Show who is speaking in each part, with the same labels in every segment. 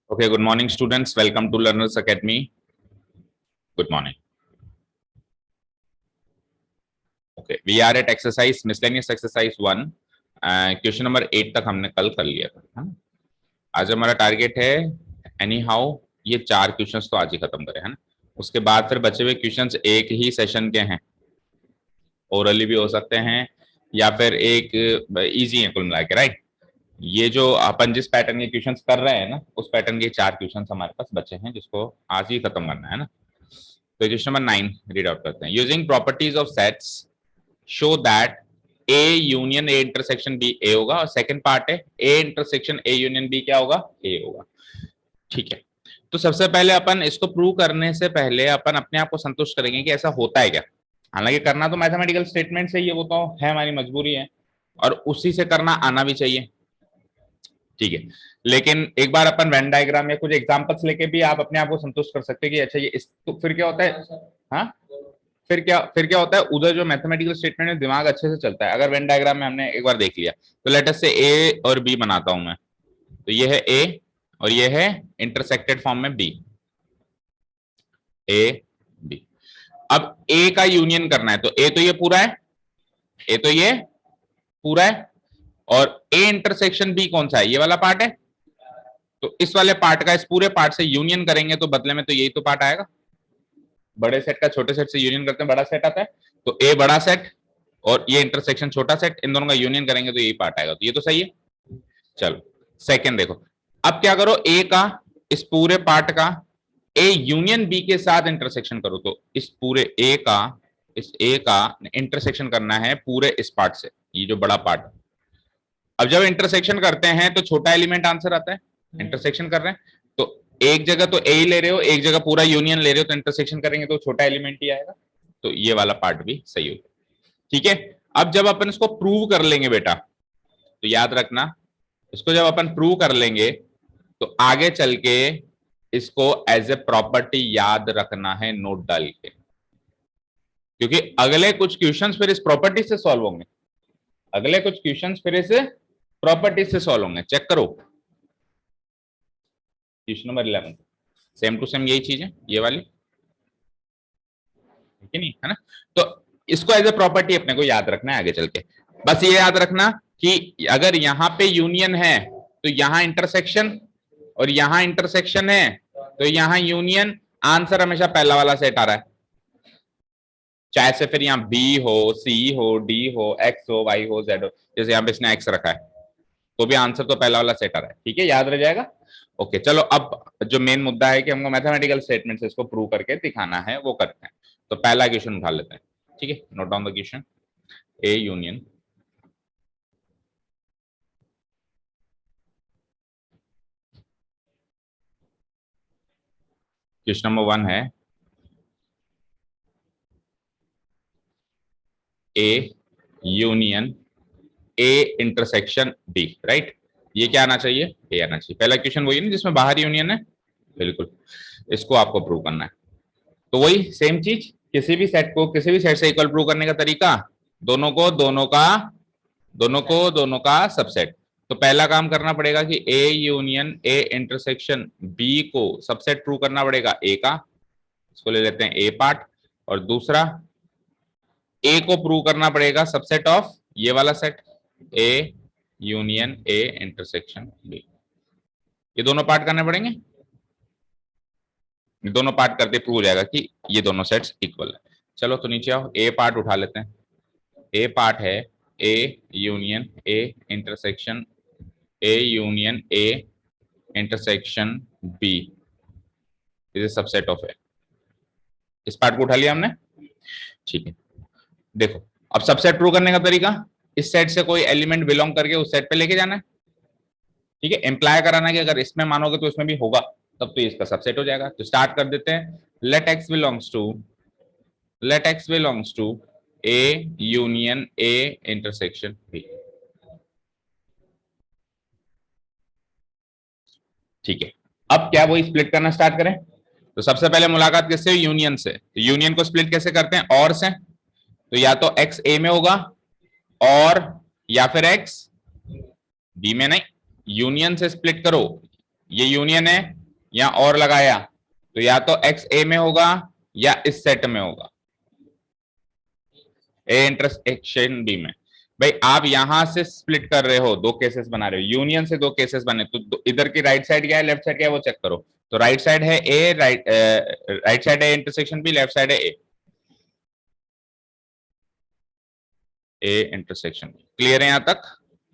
Speaker 1: Okay, good morning, students. Welcome to Learners Academy. Good morning. Okay, we are at exercise miscellaneous exercise 1. Question number 8 तक हमने कल कर लिया था, है ना। आज हमारा टारगेट है एनी हाउ ये 4 क्वेश्चंस तो आज ही खत्म करें, है ना। उसके बाद फिर बचे हुए क्वेश्चंस एक ही सेशन के हैं, ओरली भी हो सकते हैं या फिर एक इजी है कुल मिला के, राइट। ये जो अपन जिस पैटर्न के क्वेश्चंस कर रहे हैं ना, उस पैटर्न के 4 क्वेश्चंस हमारे पास बचे हैं जिसको आज ही खत्म करना है ना। तो क्वेश्चन नंबर 9 रीड आउट करते हैं। Using properties of sets show that A union A intersection B A होगा, और सेकंड पार्ट है A intersection A union B क्या होगा, ए होगा। ठीक है, तो सबसे पहले अपन इसको प्रूव करने से पहले अपन अपने आप को संतुष्ट करेंगे कि ऐसा होता है क्या। हालांकि करना तो मैथमेटिकल स्टेटमेंट से ही है, वो तो है, हमारी मजबूरी है और उसी से करना आना भी चाहिए। ठीक है, लेकिन एक बार अपन वेन डायग्राम या कुछ एग्जांपल्स लेके भी आप अपने आप को संतुष्ट कर सकते हैं कि अच्छा ये इस, तो फिर क्या होता है, हाँ फिर क्या होता है, उधर जो मैथमेटिकल स्टेटमेंट में दिमाग अच्छे से चलता है। अगर वेन डायग्राम में हमने एक बार देख लिया तो लेट अस से ए और बी बनाता हूं मैं, तो ये है ए और ये है इंटरसेक्टेड फॉर्म में बी, ए बी। अब ए का यूनियन करना है, तो ए तो ये पूरा है, ए तो ये पूरा है, और ए इंटरसेक्शन बी कौन सा है, ये वाला पार्ट है। तो इस वाले पार्ट का इस पूरे पार्ट से यूनियन करेंगे तो बदले में तो यही तो पार्ट आएगा। बड़े सेट का छोटे सेट से यूनियन करते हैं, बड़ा सेट आता है, तो ए बड़ा सेट और ये इंटरसेक्शन छोटा सेट, इन दोनों का यूनियन करेंगे तो यही पार्ट आएगा। तो ये तो सही है। चलो सेकंड देखो, अब क्या करो, ए का इस पूरे पार्ट का ए यूनियन बी के साथ इंटरसेक्शन करो। तो इस पूरे ए का, इस ए का इंटरसेक्शन करना है पूरे इस पार्ट से, ये जो बड़ा पार्ट। अब जब इंटरसेक्शन करते हैं तो छोटा एलिमेंट आंसर आता है, इंटरसेक्शन कर रहे हैं तो एक जगह तो ए ले रहे हो, एक जगह पूरा यूनियन ले रहे हो, तो इंटरसेक्शन करेंगे तो छोटा एलिमेंट ही आएगा। तो ये वाला पार्ट भी सही होगा। ठीक है, अब जब अपन इसको प्रूव कर लेंगे बेटा, तो याद रखना, इसको जब अपन प्रूव कर लेंगे तो आगे चल के इसको एज ए प्रॉपर्टी याद रखना है नोट डाल के, क्योंकि अगले कुछ क्वेश्चंस फिर इस प्रॉपर्टी से सॉल्व होंगे, अगले कुछ क्वेश्चंस फिर इस प्रॉपर्टी से सॉल्व होंगे। चेक करो question number 11, same to same यही चीज है, ये वाली, ठीक है नहीं, है ना। तो इसको एज ए प्रॉपर्टी अपने को याद रखना है आगे चल के। बस ये याद रखना कि अगर यहाँ पे यूनियन है तो यहाँ इंटरसेक्शन, और यहाँ इंटरसेक्शन है तो यहाँ यूनियन, आंसर हमेशा पहला वाला सेट आ रहा है, चाहे से फिर यहाँ बी हो, सी हो, डी हो, एक्स हो, वाई हो, जेड हो। जैसे यहाँ पे इसने एक्स रखा है तो भी आंसर तो पहला वाला सेट आ रहा है। ठीक है, याद रह जाएगा। ओके, चलो अब जो मेन मुद्दा है कि हमको मैथमेटिकल स्टेटमेंट से इसको प्रूव करके दिखाना है, वो करते हैं। तो पहला क्वेश्चन उठा लेते हैं। ठीक है, note down the question, A union question number 1 है A union A intersection B, right. ये क्या आना चाहिए, ए आना चाहिए। पहला क्वेश्चन वही ना जिसमें बाहर यूनियन है, बिल्कुल, इसको आपको प्रूव करना है। तो वही सेम चीज, किसी भी सेट को किसी भी सेट से इक्वल प्रूव करने का तरीका, दोनों का सबसेट। तो पहला काम करना पड़ेगा कि A union A intersection B को सबसेट प्रूव करना पड़ेगा ए का, इसको ले लेते हैं ए पार्ट, और दूसरा ए को प्रूव करना पड़ेगा सबसेट ऑफ ये वाला set, A union A intersection B. ये दोनों पार्ट करने पड़ेंगे, दोनों पार्ट करते प्रूव हो जाएगा कि ये दोनों सेट्स इक्वल है। चलो तो नीचे आओ, ए पार्ट उठा लेते हैं। ए पार्ट है A union A intersection, A union A intersection B is a subset of A. इस पार्ट को उठा लिया हमने, ठीक है। देखो अब सबसेट प्रूव करने का तरीका, इस सेट से कोई एलिमेंट बिलोंग करके उस सेट पे लेके जाना है। ठीक है, एम्प्लाय कराना कि अगर इसमें मानोगे तो इसमें भी होगा, तब तो इसका सबसेट हो जाएगा। तो स्टार्ट कर देते हैं, let x belongs to A union A intersection B. ठीक है, अब क्या वही स्प्लिट करना स्टार्ट करें। तो सबसे पहले मुलाकात किससे, यूनियन से। तो यूनियन को स्प्लिट कैसे करते हैं, और से। तो या तो एक्स ए में होगा और या फिर एक्स बी में, नहीं, यूनियन से स्प्लिट करो, ये यूनियन है, या और लगाया तो या तो एक्स ए में होगा या इस सेट में होगा, ए इंटरसेक्शन बी में। भाई आप यहां से स्प्लिट कर रहे हो, दो केसेस बना रहे हो, यूनियन से दो केसेस बने, तो इधर की राइट साइड क्या है, लेफ्ट साइड क्या है वो चेक करो। तो राइट साइड है ए, राइट साइड है इंटरसेक्शन बी, लेफ्ट साइड है ए इंटरसेक्शन बी। क्लियर है यहां तक?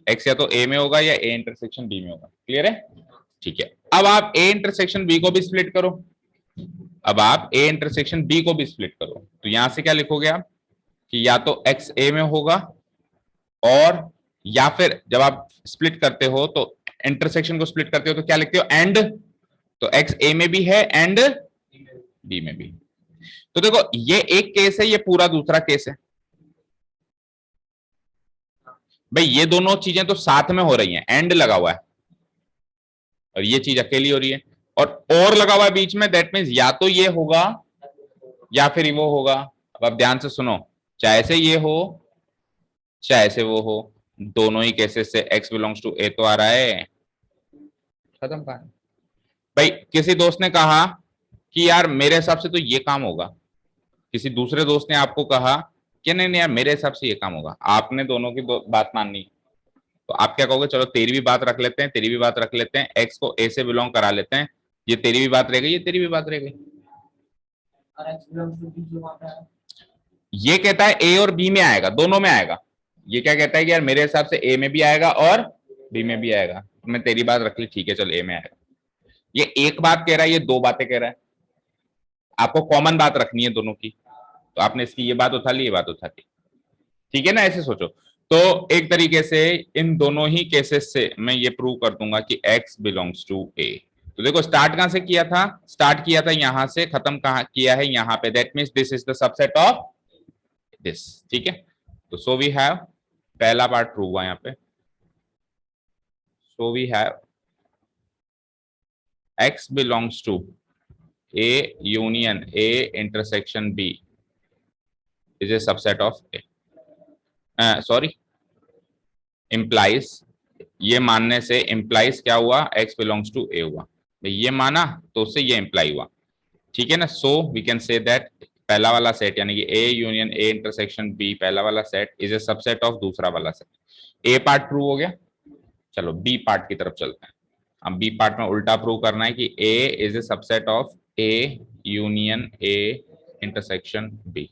Speaker 1: एक्स या तो ए में होगा या ए इंटरसेक्शन बी में होगा। क्लियर है? ठीक है। अब आप ए इंटरसेक्शन बी को भी स्प्लिट करो, अब आप ए इंटरसेक्शन बी को भी स्प्लिट करो। तो यहां से क्या लिखोगे आप कि या तो एक्स ए में होगा, और या फिर जब आप स्प्लिट करते हो तो इंटरसेक्शन को स्प्लिट करते हो तो क्या लिखते हो, एंड। तो एक्स ए में भी है एंड बी में भी। तो देखो ये एक केस है, ये पूरा दूसरा केस है। भाई ये दोनों चीजें तो साथ में हो रही हैं, एंड लगा हुआ है, और ये चीज अकेली हो रही है, और लगा हुआ है बीच में, दैट मीन्स या तो ये होगा या फिर वो होगा। अब आप ध्यान से सुनो, चाहे से ये हो चाहे से वो हो, दोनों ही केसेस से x बिलोंग्स टू ए तो आ रहा है। खत्म कहानी। भाई किसी दोस्त ने कहा कि यार मेरे हिसाब से तो ये काम होगा, किसी दूसरे दोस्त ने आपको कहा कि नहीं नहीं यार मेरे हिसाब से ये काम होगा, आपने दोनों की बात माननी, तो आप क्या कहोगे, चलो तेरी भी बात रख लेते हैं, तेरी भी बात रख लेते हैं, एक्स को ए से बिलोंग करा लेते हैं, ये तेरी भी बात रह गई, ये तेरी भी बात रह गई। ये कहता है ए और बी में आएगा, दोनों में आएगा। ये क्या कहता है कि यार मेरे हिसाब से ए में भी आएगा और बी में भी आएगा, तो मैं तेरी बात रख ली, ठीक है चल ए में आएगा। ये एक बात कह रहा है, ये दो बातें कह रहा है, आपको कॉमन बात रखनी है दोनों की, तो आपने इसकी ये बात उठा ली, ये बात उठा ली, ठीक है ना, ऐसे सोचो। तो एक तरीके से इन दोनों ही केसेस से मैं ये प्रूव कर दूंगा कि x बिलोंग्स टू a। तो देखो स्टार्ट कहां से किया था, स्टार्ट किया था यहां से, खत्म कहां किया है यहां पे, that means this is the subset of this. ठीक है, तो सो वी हैव, पहला पार्ट प्रूव हुआ यहां पे, so we have x belongs to a union a intersection b is a subset of a। Sorry, implies, ये मानने से इंप्लाइज क्या हुआ, x बिलोंग्स टू a हुआ। भाई ये माना तो उससे ये इंप्लाई हुआ, ठीक है ना। So we can say that पहला वाला सेट यानी कि a union a intersection b, पहला वाला set is a subset of दूसरा वाला सेट। a पार्ट प्रूव हो गया, चलो b पार्ट की तरफ चलते हैं। अब b पार्ट में उल्टा प्रूव करना है कि a is a subset of a union a intersection b।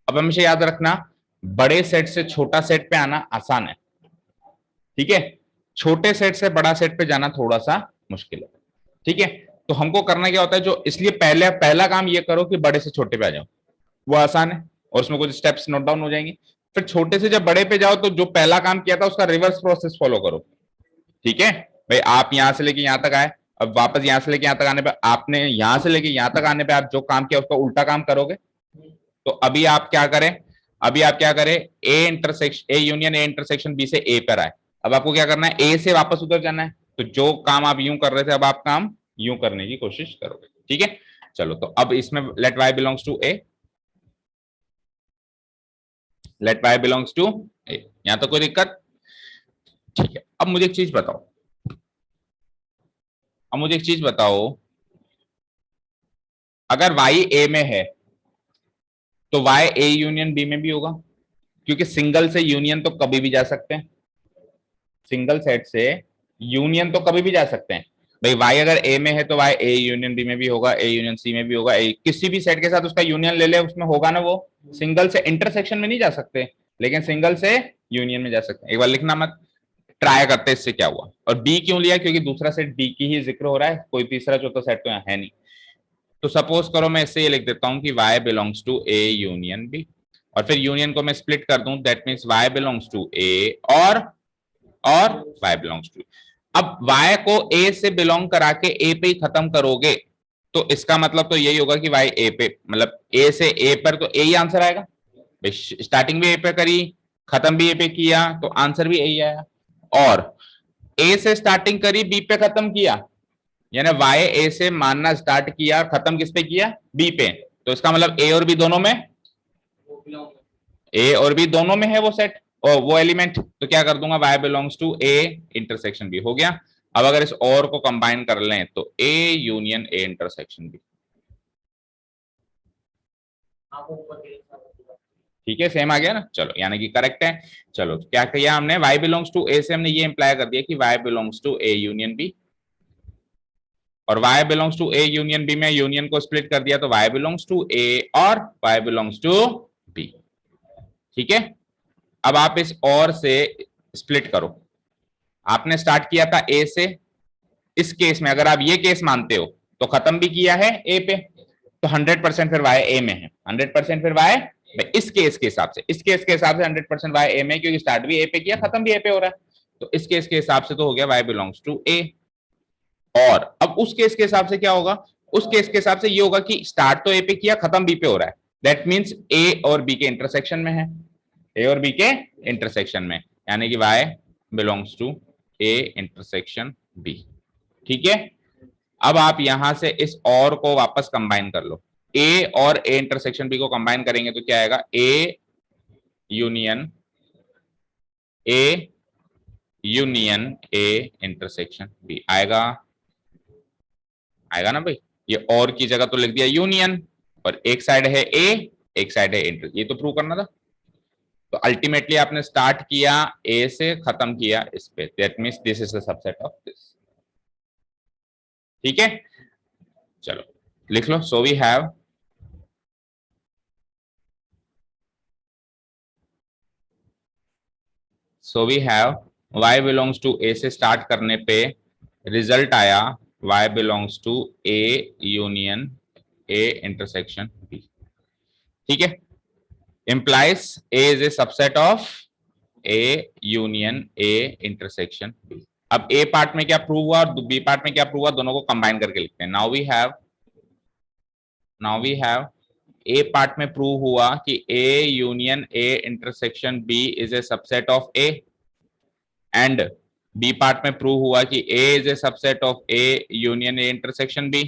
Speaker 1: अब हमेशा याद रखना, बड़े सेट से छोटा सेट पे आना आसान है, ठीक है, छोटे सेट से बड़ा सेट पे जाना थोड़ा सा मुश्किल है, ठीक है। तो हमको करना क्या होता है, जो इसलिए पहला काम ये करो कि बड़े से छोटे पे आ जाओ, वो आसान है, और उसमें कुछ स्टेप्स नोट डाउन हो जाएंगे। फिर छोटे से जब बड़े पे जाओ तो जो पहला काम किया था उसका रिवर्स प्रोसेस फॉलो करो, ठीक है। भाई आप यहां से लेके यहां तक आए, अब वापस यहां से लेके यहां तक आने पे, आपने यहां से लेके यहां तक आने पे आप जो काम किया उसका उल्टा काम करोगे। तो अभी आप क्या करें, अभी आप क्या करें, A union A intersection B से ए पर आए, अब आपको क्या करना है, ए से वापस उधर जाना है, तो जो काम आप यूं कर रहे थे अब आप काम यूं करने की कोशिश करोगे, ठीक है। चलो तो अब इसमें let y belongs to A, let y belongs to A, यहां तो कोई दिक्कत, ठीक है। अब मुझे एक चीज बताओ, अब मुझे एक चीज बताओ, अगर वाई ए में है तो वाई ए यूनियन बी में भी होगा, क्योंकि सिंगल से यूनियन तो कभी भी जा सकते हैं, सिंगल सेट से यूनियन तो कभी भी जा सकते हैं। भाई वाई अगर ए में है तो वाई ए यूनियन बी में भी होगा, ए यूनियन सी में भी होगा, किसी भी सेट के साथ उसका यूनियन ले ले उसमें होगा ना। वो सिंगल से इंटरसेक्शन में नहीं जा सकते, लेकिन सिंगल से यूनियन में जा सकते हैं। एक बार लिखना मत, ट्राई करते इससे क्या हुआ। और बी क्यों लिया, क्योंकि दूसरा सेट बी की ही जिक्र हो रहा है, कोई तीसरा चौथा सेट तो यहाँ है नहीं। तो सपोज करो मैं इससे ये लिख देता हूँ कि y belongs to a union b, और फिर यूनियन को मैं स्प्लिट कर दूं, that means y belongs to a और y बिलोंग्स टू। अब y को a से बिलोंग करा के a पे ही खत्म करोगे, तो इसका मतलब तो यही होगा कि y a पे, मतलब a से a पर तो a ही आंसर आएगा। स्टार्टिंग भी a पे करी, खत्म भी a पे किया, तो आंसर भी a ही आया। और a से स्टार्टिंग करी, b पे खत्म किया, यानी वाई ए से मानना स्टार्ट किया और खत्म किस पे किया, बी पे, तो इसका मतलब ए और बी दोनों में, ए और बी दोनों में है वो सेट और वो एलिमेंट, तो क्या कर दूंगा, Y belongs to A intersection B हो गया। अब अगर इस और को कंबाइन कर लें तो A union A intersection B, ठीक है, सेम आ गया ना, चलो यानी कि करेक्ट है। चलो क्या किया हमने, y बिलोंग्स टू ए से हमने ये इंप्लाई कर दिया कि y belongs to A union B, और y belongs to A union B में यूनियन को स्प्लिट कर दिया तो y बिलोंग्स टू ए और y बिलोंग्स टू बी, ठीक है। अब आप इस और से स्प्लिट करो, आपने स्टार्ट किया था ए से, इस केस में अगर आप ये केस मानते हो तो खत्म भी किया है ए पे, तो 100% फिर y ए में है, 100% फिर y इस केस के हिसाब से, इस केस के हिसाब से 100% y ए में, क्योंकि स्टार्ट भी ए पे किया खत्म भी ए पे हो रहा है, तो इस केस के हिसाब से तो हो गया y बिलोंग्स टू ए। और अब उस केस के हिसाब से क्या होगा, उस केस के हिसाब से ये होगा कि स्टार्ट तो ए पे किया खत्म बी पे हो रहा है, दैट मींस ए और बी के इंटरसेक्शन में है, ए और बी के इंटरसेक्शन में, यानी कि y belongs to A intersection B, ठीक है। अब आप यहां से इस और को वापस कंबाइन कर लो, ए और ए इंटरसेक्शन बी को कंबाइन करेंगे तो क्या आएगा, A union A intersection B आएगा, आएगा ना भाई, ये और की जगह तो लिख दिया यूनियन, और एक साइड है ए एक साइड है इंटर, ये तो प्रूव करना था। तो अल्टीमेटली आपने स्टार्ट किया ए से, खत्म किया इस पे, that means this is the subset of this, ठीक है। चलो लिख लो, so we have y belongs to A से स्टार्ट करने पे रिजल्ट आया y belongs to A union A intersection B, ठीक है। implies a is a subset of a union a intersection b। अब a पार्ट में क्या प्रूव हुआ और b पार्ट में क्या प्रूव हुआ, दोनों को कंबाइन करके लिखते हैं। Now we have a part में प्रूव हुआ कि a union a intersection b is a subset of a, and b part में प्रूव हुआ कि a is a subset of a union a intersection b,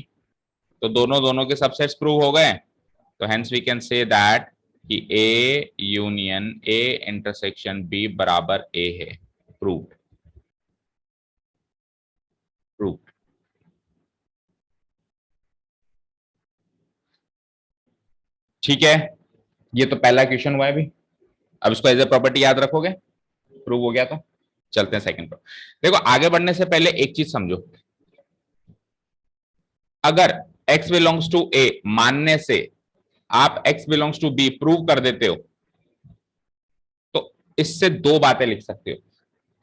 Speaker 1: तो दोनों के सबसेट्स प्रूव हो गए, तो hence we can say that कि A union A intersection B बराबर A है, प्रूव्ड, प्रूव्ड। ठीक है, ये तो पहला क्वेश्चन हुआ है भी, अब इसको एज ए प्रॉपर्टी याद रखोगे, प्रूव हो गया तो चलते हैं सेकंड पर। देखो आगे बढ़ने से पहले एक चीज समझो, अगर x बिलोंग्स टू A मानने से आप x belongs to B prove कर देते हो, तो इससे दो बातें लिख सकते हो।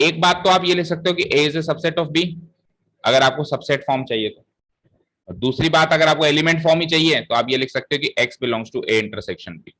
Speaker 1: एक बात तो आप ये लिख सकते हो कि A is a subset of B, अगर आपको सबसेट फॉर्म चाहिए तो, और दूसरी बात अगर आपको एलिमेंट फॉर्म ही चाहिए तो आप ये लिख सकते हो कि x belongs to A intersection B।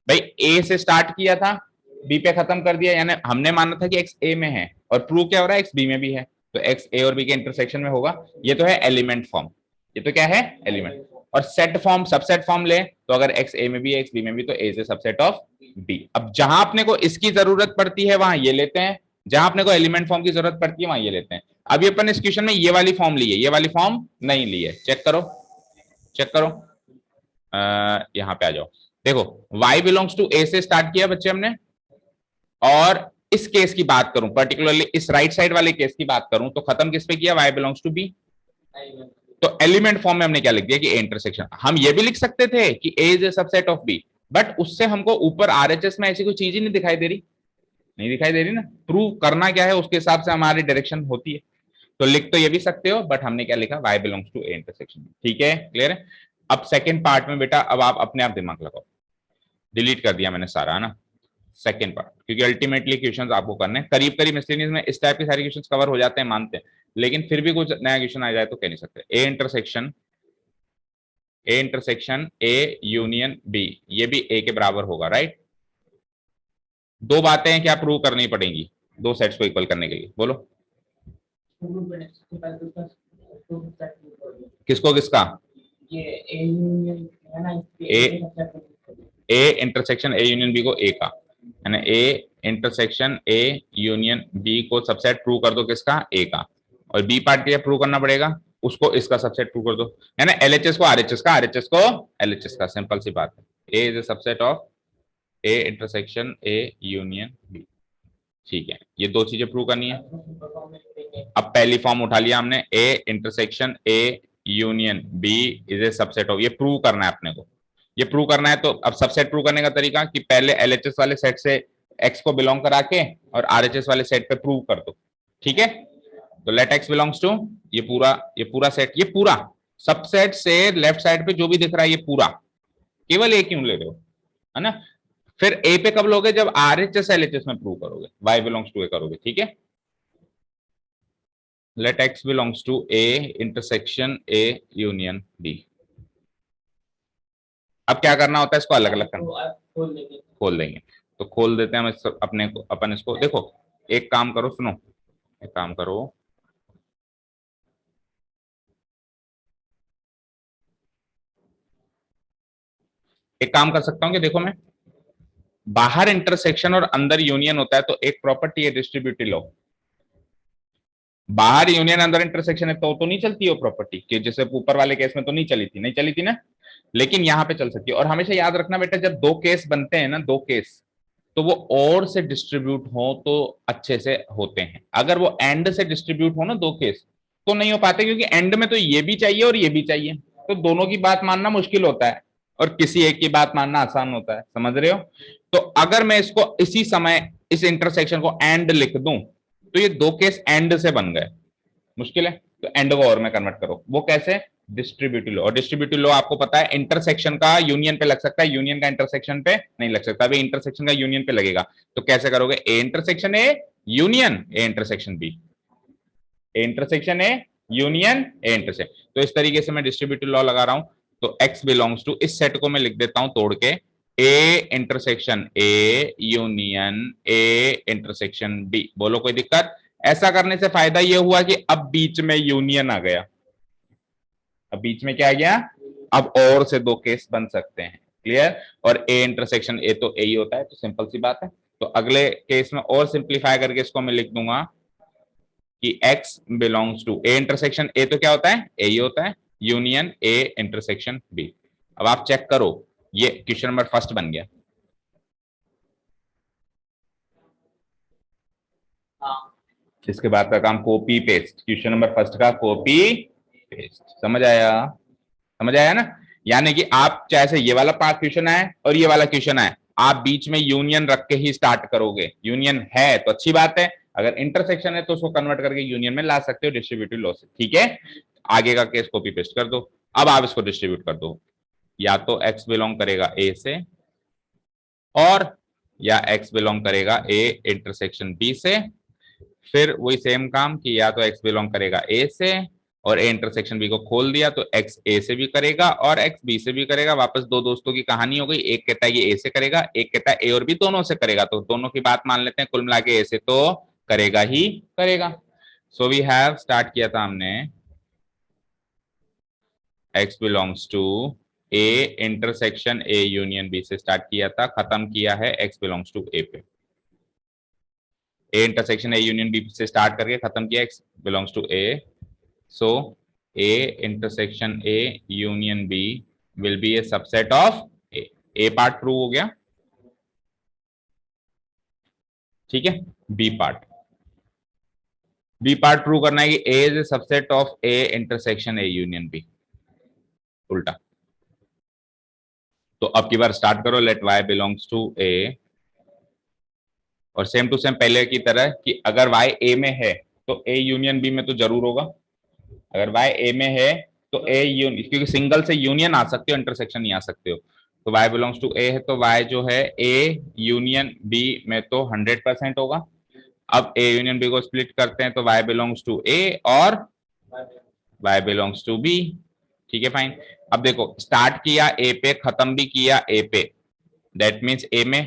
Speaker 1: भाई A से स्टार्ट किया था, B पे खत्म कर दिया, यानी हमने माना था कि x A में है, और प्रूव क्या हो रहा है, x B में भी है, तो x A और B के इंटरसेक्शन में होगा, ये तो है एलिमेंट फॉर्म, ये तो क्या है एलिमेंट। और सेट फॉर्म, सबसेट फॉर्म ले तो अगर x A में भी है x B में भी, तो A से सबसेट ऑफ B। अब जहां अपने को इसकी जरूरत पड़ती है वहां ये लेते हैं, जहां अपने को एलिमेंट फॉर्म की जरूरत पड़ती है वहां ये लेते हैं। अब ये अपन इस क्वेश्चन में ये वाली फॉर्म ली है, ये वाली फॉर्म नहीं ली है, चेक करो, चेक करो, यहां पे आ जाओ, देखो y बिलोंग्स टू a से स्टार्ट किया बच्चे हमने, और इस केस की बात करूं, पर्टिकुलरली इस राइट साइड वाले केस की बात करूं, तो खत्म किस पे किया, y बिलोंग्स टू b। तो एलिमेंट फॉर्म में हमने क्या लिख दिया कि a इंटरसेक्शन, हम ये भी लिख सकते थे कि a is a subset of b, but उससे हमको ऊपर RHS में ऐसी कोई चीज ही नहीं दिखाई दे रही, नहीं दिखाई दे रही ना, प्रूव करना क्या है उसके हिसाब से हमारी डायरेक्शन होती है। तो लिख तो ये भी सकते हो, बट हमने क्या लिखा, y belongs to a intersection, ठीक है, क्लियर है। अब सेकंड पार्ट में बेटा अब आप अपने आप दिमाग लगाओ, डिलीट कर दिया मैंने सारा ना सेकंड पार्ट, क्योंकि अल्टीमेटली क्वेश्चंस आपको करने हैं, करीब करीब मिसलेनियस में इस टाइप के सारे क्वेश्चंस कवर हो जाते हैं मानते हैं, लेकिन फिर भी कुछ नया क्वेश्चन आ जाए तो कह नहीं सकते। A intersection A union B, ये भी ए के बराबर होगा, राइट। दो बातें हैं क्या प्रूव करनी पड़ेंगी दो सेट्स को इक्वल करने के लिए, बोलो किसको किसका, A intersection A union B को ए का, यानी A intersection A union B को सबसेट प्रूव कर दो किसका, ए का, और बी पार्ट के लिए प्रूव करना पड़ेगा उसको इसका सबसेट प्रूव कर दो, यानी एलएचएस को आरएचएस का, आरएचएस को एलएचएस का, सिंपल सी बात है। A is a subset of A intersection A union B, ठीक है, ये दो चीजें प्रूव करनी है। अब पहली फॉर्म उठा लिया हमने, A intersection A union B is a subset of, ये प्रूव करना है अपने को, ये प्रूव करना है। तो अब सबसेट प्रूव करने का तरीका कि पहले एलएचएस वाले सेट से एक्स को बिलोंग करा के और आरएचएस वाले सेट पे प्रूव कर दो, ठीक है। तो लेट एक्स बिलोंग्स टू ये पूरा सेट, ये पूरा सबसेट से लेफ्ट साइड पे जो भी दिख रहा है ये पूरा, केवल ए क्यों ले रहे हो, है ना। फिर ए पे कब लोगे, जब आरएचएस एलएचएस में प्रूव करोगे, वाई बिलोंग्स टू ए करोगे, ठीक है। Let x belongs to A intersection A union B. अब क्या करना होता है, इसको अलग अलग करना, खोल देंगे। तो खोल देते हैं हम अपने को, अपन इसको देखो, एक काम करो, सुनो, एक काम करो, एक काम कर सकता हूं कि देखो, मैं बाहर इंटरसेक्शन और अंदर यूनियन होता है तो एक प्रॉपर्टी है डिस्ट्रीब्यूटिव लॉ, बाहर यूनियन अंदर इंटरसेक्शन है तो नहीं चलती वो प्रॉपर्टी, कि जैसे ऊपर वाले केस में तो नहीं चली थी, नहीं चली थी ना, लेकिन यहां पे चल सकती है। और हमेशा याद रखना बेटा, जब दो केस बनते हैं ना, दो केस, तो वो और से डिस्ट्रीब्यूट हो तो अच्छे से होते हैं, अगर वो एंड से डिस्ट्रीब्यूट हो ना दो केस तो नहीं हो पाते, क्योंकि एंड में तो ये भी चाहिए और ये भी चाहिए, तो दोनों की बात मानना मुश्किल होता है और किसी एक की बात मानना आसान होता है, समझ रहे हो। तो अगर मैं इसको इसी समय इस इंटरसेक्शन को एंड लिख दूं तो ये दो केस एंड से बन गए, मुश्किल है, तो एंड को और में कन्वर्ट करो, वो कैसे, डिस्ट्रीब्यूटिव लॉ। और डिस्ट्रीब्यूटिव लॉ आपको पता है इंटरसेक्शन का यूनियन पे लग सकता है, यूनियन का इंटरसेक्शन पे नहीं लग सकता, अभी इंटरसेक्शन का यूनियन पे लगेगा। तो कैसे करोगे, A intersection A union A intersection B, A intersection A union A intersection, तो इस तरीके से मैं डिस्ट्रीब्यूटिव लॉ लगा रहा हूं। तो एक्स बिलोंग्स टू, इस सेट को मैं लिख देता हूं तोड़ के, A intersection A union A intersection B, बोलो कोई दिक्कत। ऐसा करने से फायदा यह हुआ कि अब बीच में यूनियन आ गया, अब बीच में क्या आ गया, अब और से दो केस बन सकते हैं, क्लियर। और ए इंटरसेक्शन ए तो ए ही होता है, तो सिंपल सी बात है। तो अगले केस में और सिंप्लीफाई करके इसको मैं लिख दूंगा कि x belongs to A intersection A, तो क्या होता है, ए ही होता है, यूनियन ए इंटरसेक्शन बी। अब आप चेक करो, ये क्वेश्चन नंबर फर्स्ट बन गया। इसके बाद का काम copy paste, question number first का कॉपी पेस्ट, समझ आया, समझ आया ना। यानी कि आप चाहे से ये वाला पार्ट क्वेश्चन आए और ये वाला क्वेश्चन आए, आप बीच में यूनियन रख के ही स्टार्ट करोगे, यूनियन है तो अच्छी बात है, अगर इंटरसेक्शन है तो उसको कन्वर्ट करके यूनियन में ला सकते हो डिस्ट्रीब्यूटिव लॉ से, ठीक है। आगे का केस कॉपी पेस्ट कर दो। अब आप इसको डिस्ट्रीब्यूट कर दो, या तो एक्स बिलोंग करेगा ए से, और या एक्स बिलोंग करेगा ए इंटरसेक्शन बी से, फिर वही सेम काम कि या तो एक्स बिलोंग करेगा ए से और ए इंटरसेक्शन बी को खोल दिया तो एक्स ए से भी करेगा और एक्स बी से भी करेगा, वापस दो दोस्तों की कहानी हो गई, एक कहता है ये ए से करेगा, एक कहता है ए और बी दोनों से करेगा, तो दोनों की बात मान लेते हैं, कुल मिला के ए से तो करेगा ही करेगा। सो वी हैव स्टार्ट किया था हमने X belongs to A intersection A union B से स्टार्ट किया था, खत्म किया है एक्स बिलोंग्स टू ए पे, A intersection A union B से स्टार्ट करके खत्म किया X belongs to A. So A intersection A union B will be a subset of A. A part prove हो गया, ठीक है। B part, B part prove करना है कि A is a subset of A intersection A union B, उल्टा। तो अब की बार स्टार्ट करो, let Y belongs to A, और सेम टू सेम पहले की तरह कि अगर Y A में है तो A यूनियन B में तो जरूर होगा, अगर y a में है तो a यूनियन, क्योंकि सिंगल से यूनियन आ सकते हो इंटरसेक्शन नहीं आ सकते हो, तो y बिलोंग्स टू a है तो y जो है a यूनियन b में तो 100% होगा। अब a यूनियन b को स्प्लिट करते हैं तो y बिलोंग्स टू a और y बिलोंग्स टू b, ठीक है फाइन। अब देखो स्टार्ट किया a पे, खत्म भी किया a पे, दैट मीन्स a में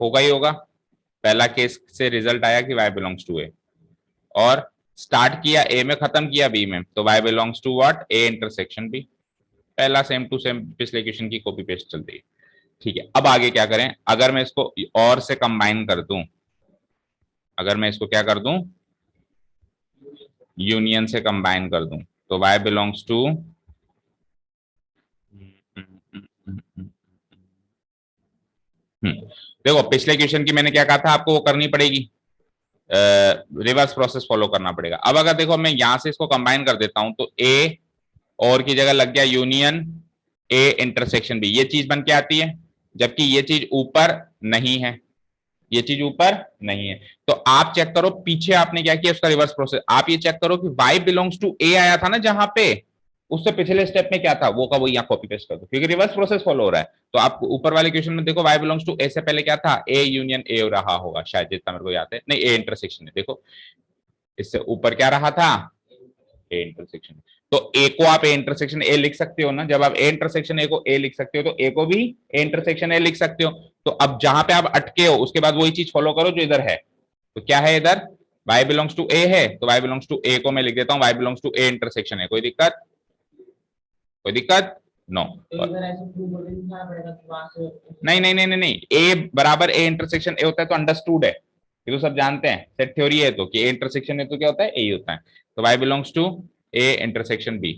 Speaker 1: होगा ही होगा, पहला केस से रिजल्ट आया कि y बिलोंग्स टू a, और स्टार्ट किया ए में खत्म किया बी में, तो y belongs to what, A intersection B, पहला सेम टू सेम पिछले क्वेश्चन की कॉपी पेस्ट चल रही है, ठीक है। अब आगे क्या करें, अगर मैं इसको और से कंबाइन कर दूं, अगर मैं इसको क्या कर दूं, यूनियन से कंबाइन कर दूं, तो y बिलोंग्स टू, देखो पिछले क्वेश्चन की मैंने क्या कहा था आपको, वो करनी पड़ेगी, रिवर्स प्रोसेस फॉलो करना पड़ेगा। अब अगर देखो मैं यहां से इसको कंबाइन कर देता हूं तो ए और की जगह लग गया यूनियन ए इंटरसेक्शन बी, ये चीज बन के आती है, जबकि ये चीज ऊपर नहीं है, ये चीज ऊपर नहीं है। तो आप चेक करो पीछे आपने क्या किया, उसका रिवर्स प्रोसेस। आप ये चेक करो कि y बिलोंग्स टू ए आया था ना जहां पे, उससे पिछले स्टेप में क्या था वो का वो यहाँ कॉपी पेस्ट कर दो, क्योंकि रिवर्स प्रोसेस फॉलो हो रहा है। तो आप ऊपर वाले क्वेश्चन में देखो y बिलोंग्स टू ए से पहले क्या था, ए यूनियन ए रहा होगा शायद, जितना मेरे को याद है, नहीं ए इंटरसेक्शन है, देखो इससे ऊपर क्या रहा था, ए इंटरसेक्शन। तो ए को आप ए इंटरसेक्शन ए लिख सकते हो ना, जब आप ए इंटरसेक्शन ए को ए लिख सकते हो तो ए को भी ए इंटरसेक्शन ए लिख सकते हो। तो अब जहां पे आप अटके हो उसके बाद वही चीज फॉलो करो जो इधर है। तो क्या है इधर, y बिलोंग्स टू ए है, तो y बिलोंग्स टू ए को मैं लिख देता हूं y belongs to A intersection है। कोई दिक्कत, कोई दिक्कत नो? नहीं नहीं नहीं नहीं नहीं, ए बराबर ए इंटरसेक्शन ए होता है तो अंडरस्टूड है, ये तो सब जानते हैं, सेट थ्योरी है तो कि ए इंटरसेक्शन है तो क्या होता है, ए ही होता है। तो y belongs to A intersection B,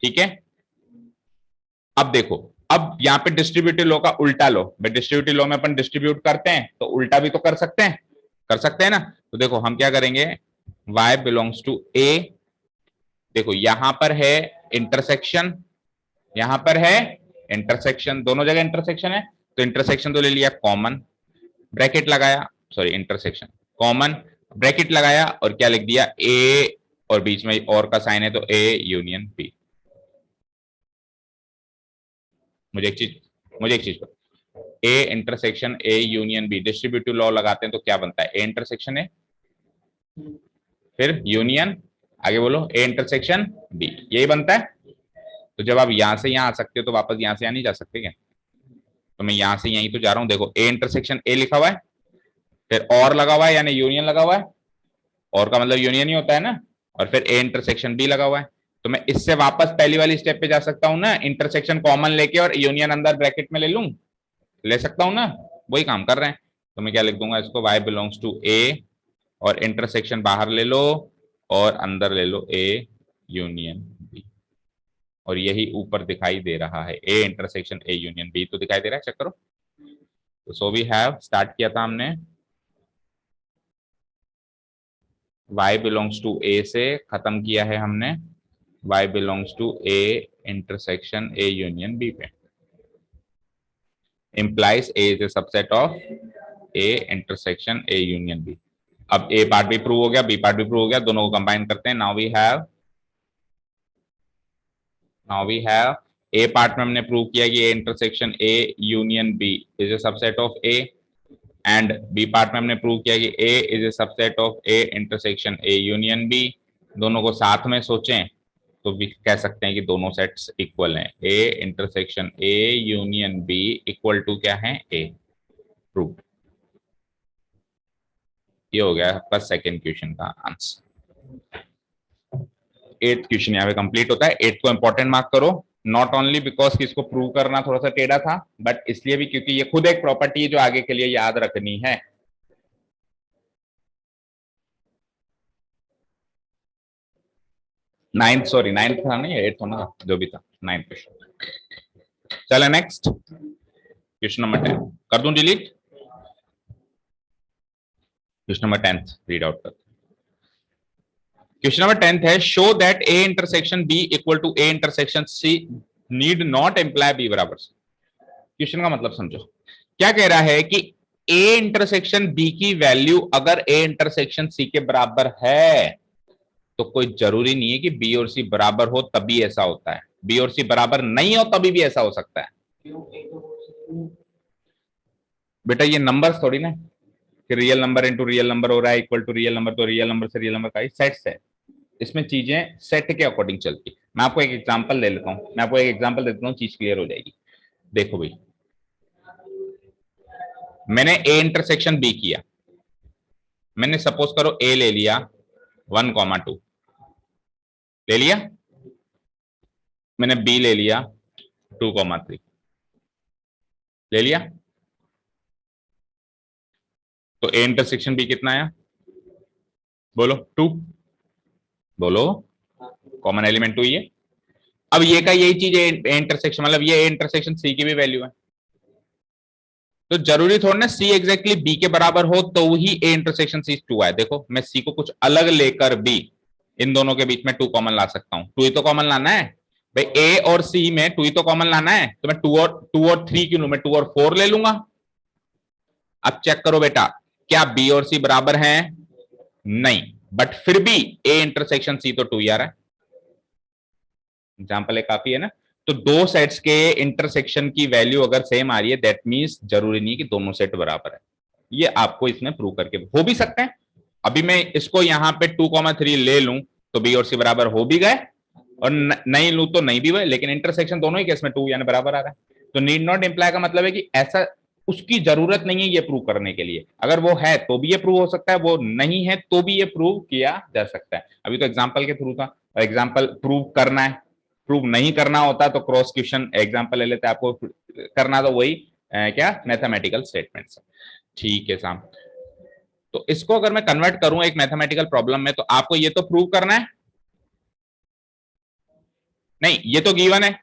Speaker 1: ठीक है। अब देखो, अब यहाँ पे डिस्ट्रीब्यूटिव लॉ का उल्टा लो, भाई डिस्ट्रीब्यूटिव लॉ में अपन डिस्ट्रीब्यूट करते हैं तो उल्टा भी तो कर सकते हैं, कर सकते हैं ना। तो देखो हम क्या करेंगे, y बिलोंग्स टू ए, देखो यहां पर है इंटरसेक्शन, यहां पर है इंटरसेक्शन, दोनों जगह इंटरसेक्शन है, तो इंटरसेक्शन तो ले लिया कॉमन, ब्रैकेट लगाया, सॉरी इंटरसेक्शन कॉमन, ब्रैकेट लगाया और क्या लिख दिया, ए और बीच में और का साइन है तो ए यूनियन बी। मुझे एक चीज A intersection A union B, distributive law लगाते हैं तो क्या बनता है, ए इंटरसेक्शन ए फिर यूनियन, आगे बोलो ए इंटरसेक्शन बी, यही बनता है। तो जब आप यहां से यहां आ सकते हो तो वापस यहां से यहां नहीं जा सकते क्या, तो मैं यहां से यहीं तो जा रहा हूं, देखो ए इंटरसेक्शन ए लिखा हुआ है, फिर और लगा हुआ है यानी यूनियन लगा हुआ है, और का मतलब यूनियन ही होता है ना, और फिर ए इंटरसेक्शन बी लगा हुआ है। तो मैं इससे वापस पहली वाली स्टेप पे जा सकता हूं ना, इंटरसेक्शन कॉमन लेके और यूनियन अंदर ब्रैकेट में ले लूं, ले सकता हूं ना, वही काम कर रहे हैं। तो मैं क्या लिख दूंगा इसको, y बिलोंग्स टू ए और इंटरसेक्शन बाहर ले लो और अंदर ले लो ए यूनियन बी, और यही ऊपर दिखाई दे रहा है, A intersection A union B तो दिखाई दे रहा है, चेक करो। तो सो वी हैव स्टार्ट किया था हमने y बिलोंग्स टू ए से, खत्म किया है हमने y belongs to A intersection A union B पे, implies A is a subset of A intersection A union B। अब A पार्ट भी प्रूव हो गया, B पार्ट भी प्रूव हो गया, दोनों को कंबाइन करते हैं। Now we have A part में हमने प्रूव किया कि A intersection A union B is a subset of A, and B part में हमने प्रूव किया कि A is a subset of A intersection A union B। दोनों को साथ में सोचें तो भी कह सकते हैं कि दोनों सेट्स इक्वल हैं, A intersection A union B equal to क्या है, A। प्रूव, ये हो गया आपका सेकेंड क्वेश्चन का आंसर। 8th क्वेश्चन यहाँ पे कंप्लीट होता है। 8th को इंपॉर्टेंट मार्क करो, नॉट ओनली बिकॉज कि इसको प्रूव करना थोड़ा सा टेढ़ा था, बट इसलिए भी क्योंकि ये खुद एक प्रॉपर्टी है जो आगे के लिए याद रखनी है। नाइन्थ था नहीं, 8th होना था, जो भी था 9th क्वेश्चन। चलो नेक्स्ट क्वेश्चन नंबर 10 कर दूं delete, question number 10 read out कर। क्वेश्चन नंबर 10 है, show that A intersection B equal to A intersection C need not imply B बराबर सी। क्वेश्चन का मतलब समझो, क्या कह रहा है कि ए इंटरसेक्शन बी की वैल्यू अगर ए इंटरसेक्शन सी के बराबर है तो कोई जरूरी नहीं है कि बी और सी बराबर हो तभी ऐसा होता है, बी और सी बराबर नहीं हो तभी भी ऐसा हो सकता है। बेटा ये नंबर्स थोड़ी ना कि real number into real number हो रहा है इक्वल टू रियल नंबर, तो रियल नंबर से रियल नंबर का ही सेट्स है, इसमें चीजें सेट के अकॉर्डिंग चलती। मैं आपको एक एग्जांपल दे लेता हूं, मैं आपको एक एग्जांपल देता हूं, चीज क्लियर हो जाएगी। देखो भाई, मैंने ए इंटरसेक्शन बी किया, मैंने सपोज करो ए ले लिया 1,2 ले लिया, मैंने बी ले लिया 2,3 ले लिया, तो ए इंटरसेक्शन बी कितना आया, बोलो 2, बोलो कॉमन एलिमेंट 2 ये। अब ये का यही चीज ए इंटरसेक्शन, मतलब ये ए इंटरसेक्शन सी की भी वैल्यू है, तो जरूरी थोड़ा ना सी एग्जैक्टली बी के बराबर हो तो ही ए इंटरसेक्शन सी टू आए। देखो मैं सी को कुछ अलग लेकर भी इन दोनों के बीच में टू कॉमन ला सकता हूं। टू ही तो कॉमन लाना है भाई, ए और सी में टू ही तो कॉमन लाना है। तो मैं टू और थ्री क्यों लूं, मैं टू और फोर ले लूंगा। अब चेक करो बेटा, क्या बी और सी बराबर हैं? नहीं, बट फिर भी ए इंटरसेक्शन सी तो टू ही आ रहा है। एग्जाम्पल एक काफी है ना। तो दो सेट्स के इंटरसेक्शन की वैल्यू अगर सेम आ रही है, दैट मींस जरूरी नहीं कि दोनों सेट बराबर है। ये आपको इसमें प्रूव करके हो भी सकते हैं। अभी मैं इसको यहां पे 2,3 ले लूं तो बी और सी बराबर हो भी गए, और नहीं लूं तो नहीं भी हुए, लेकिन इंटरसेक्शन दोनों ही केस में टू यानी बराबर आ रहा है। तो नीड नॉट इंप्लाई का मतलब है कि ऐसा उसकी जरूरत नहीं है ये प्रूव करने के लिए। अगर वो है तो भी ये प्रूव हो सकता है, वो नहीं है तो भी ये प्रूव किया जा सकता है। अभी तो एग्जाम्पल के थ्रू था, एग्जाम्पल प्रूव करना है। प्रूव नहीं करना होता तो क्रॉस क्वेश्चन एग्जाम्पल ले लेते, आपको करना तो वही क्या मैथमेटिकल स्टेटमेंट्स। ठीक है साहब, तो इसको अगर मैं कन्वर्ट करूं एक मैथमेटिकल प्रॉब्लम में, तो आपको ये तो प्रूव करना है। नहीं, ये तो गिवन है,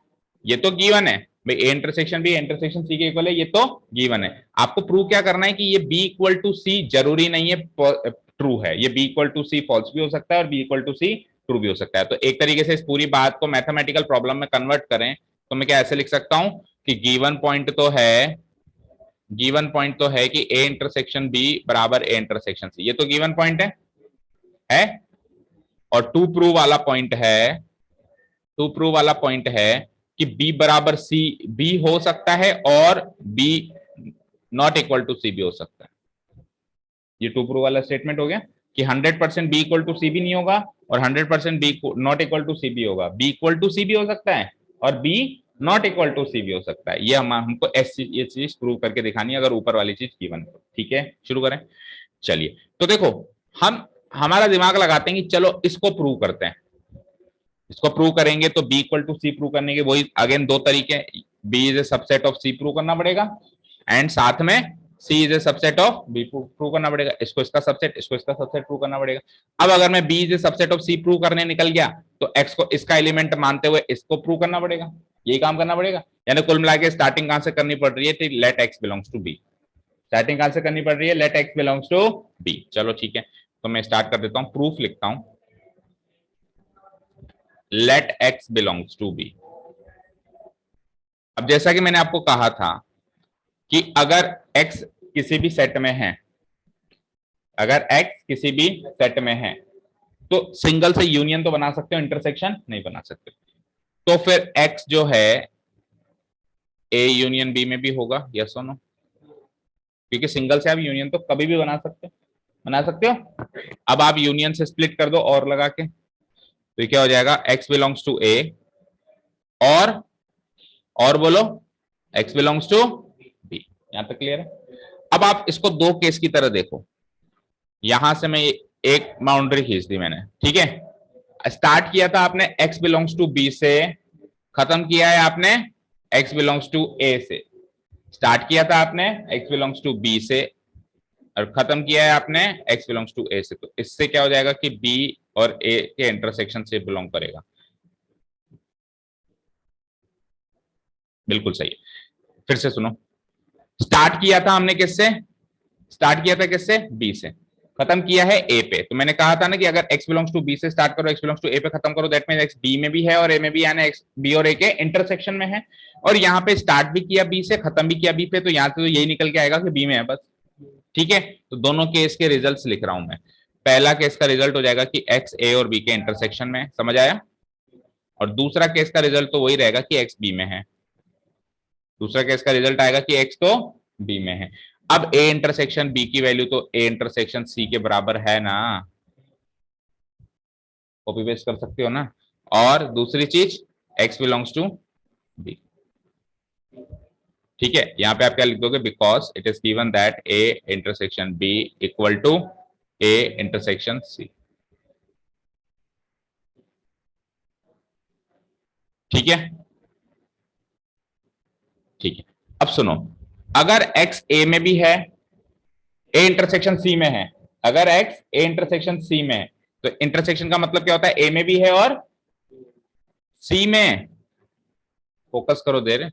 Speaker 1: ये तो गिवन है भाई, A intersection B intersection C के इक्वल है, ये तो गिवन है। आपको प्रूव क्या करना है कि ये बी इक्वल टू सी जरूरी नहीं है ट्रू है, ये B equal to C false भी हो सकता है और B equal to C true भी हो सकता है। तो एक तरीके से इस पूरी बात को मैथमेटिकल प्रॉब्लम में कन्वर्ट करें तो मैं क्या ऐसे लिख सकता हूं कि गिवन पॉइंट तो है कि ए इंटरसेक्शन बी बराबर ए इंटरसेक्शन सी, ये तो गिवन पॉइंट है। और टू प्रूव वाला पॉइंट है कि बी बराबर सी बी हो सकता है और बी नॉट इक्वल टू सी भी हो सकता है। ये टू प्रूव वाला स्टेटमेंट हो गया कि 100% बी इक्वल टू सी भी नहीं होगा और 100% बी नॉट इक्वल टू सी भी होगा। बी इक्वल टू सी भी हो सकता है और बी नॉट इक्वल टू सी भी हो सकता है। ये हमको ये चीज प्रूव करके दिखानी है अगर ऊपर वाली चीज गिवन हो। ठीक है, शुरू करें। चलिए, तो देखो हम हमारा दिमाग लगाते हैं कि चलो इसको प्रूव करते हैं। इसको प्रूव करेंगे तो B equal to C prove करने के वही अगेन दो तरीके, B is a subset of C prove करना पड़ेगा एंड साथ में C is a subset of B prove करना पड़ेगा। इसको इसका सबसेट, इसको इसका सबसेट प्रूव करना पड़ेगा। अब अगर मैं B is a subset of C prove करने निकल गया तो एक्स को इसका एलिमेंट मानते हुए इसको प्रूव करना पड़ेगा, यही काम करना पड़ेगा। यानी कुल मिला के स्टार्टिंग कहां से करनी पड़ रही है, let x belongs to B. Starting कहां से करनी पड़ रही है, let x belongs to B. चलो ठीक है, तो मैं स्टार्ट कर देता हूं, प्रूफ लिखता हूं, let x belongs to B. अब जैसा कि मैंने आपको कहा था कि अगर x किसी भी सेट में है, अगर x किसी भी सेट में है तो सिंगल से यूनियन तो बना सकते हो, इंटरसेक्शन नहीं बना सकते। तो फिर x जो है a यूनियन b में भी होगा, यस और नो? क्योंकि सिंगल से आप यूनियन तो कभी भी बना सकते हो। अब आप यूनियन से स्प्लिट कर दो और लगा के, तो क्या हो जाएगा, x बिलोंग्स टू a और बोलो x बिलोंग्स टू b। यहां तक क्लियर है? अब आप इसको दो केस की तरह देखो। यहां से मैं एक बाउंड्री खींच दी मैंने, ठीक है। स्टार्ट किया था आपने x बिलोंग्स टू b से, खत्म किया है आपने x बिलोंग्स टू a से। स्टार्ट किया था आपने x बिलोंग्स टू b से और खत्म किया है आपने x बिलोंग्स टू a से। तो इससे क्या हो जाएगा कि b और a के इंटरसेक्शन से बिलोंग करेगा। बिल्कुल सही है। फिर से सुनो, स्टार्ट किया था हमने किससे, स्टार्ट किया था किससे, बी से, खत्म किया है ए पे। तो मैंने कहा था ना कि अगर x बिलोंग्स टू बी से स्टार्ट करो, x बिलोंग्स टू ए पे खत्म करो, दैट मींस x बी में भी है और ए में भी, यानी x बी और ए के इंटरसेक्शन में है। और यहाँ पे स्टार्ट भी किया बी से, खत्म भी किया बी पे, तो यहाँ से तो यही निकल के आएगा कि बी में है बस। ठीक है, तो दोनों केस के रिजल्ट लिख रहा हूं मैं। पहला केस का रिजल्ट हो जाएगा कि x ए और बी के इंटरसेक्शन में, समझ आया? और दूसरा केस का रिजल्ट तो वही रहेगा कि x बी में है। दूसरा केस का रिजल्ट आएगा कि x तो b में है। अब a इंटरसेक्शन b की वैल्यू तो a इंटरसेक्शन c के बराबर है ना, कॉपी पेस्ट कर सकते हो ना। और दूसरी चीज x बिलोंग्स टू b। ठीक है, यहां पे आप क्या लिख दोगे, because it is given that a intersection b equal to a intersection c। ठीक है, ठीक है। अब सुनो, अगर x a में भी है, a इंटरसेक्शन c में है, अगर x a इंटरसेक्शन c में है, तो इंटरसेक्शन का मतलब क्या होता है, a में भी है और c में। फोकस करो, देर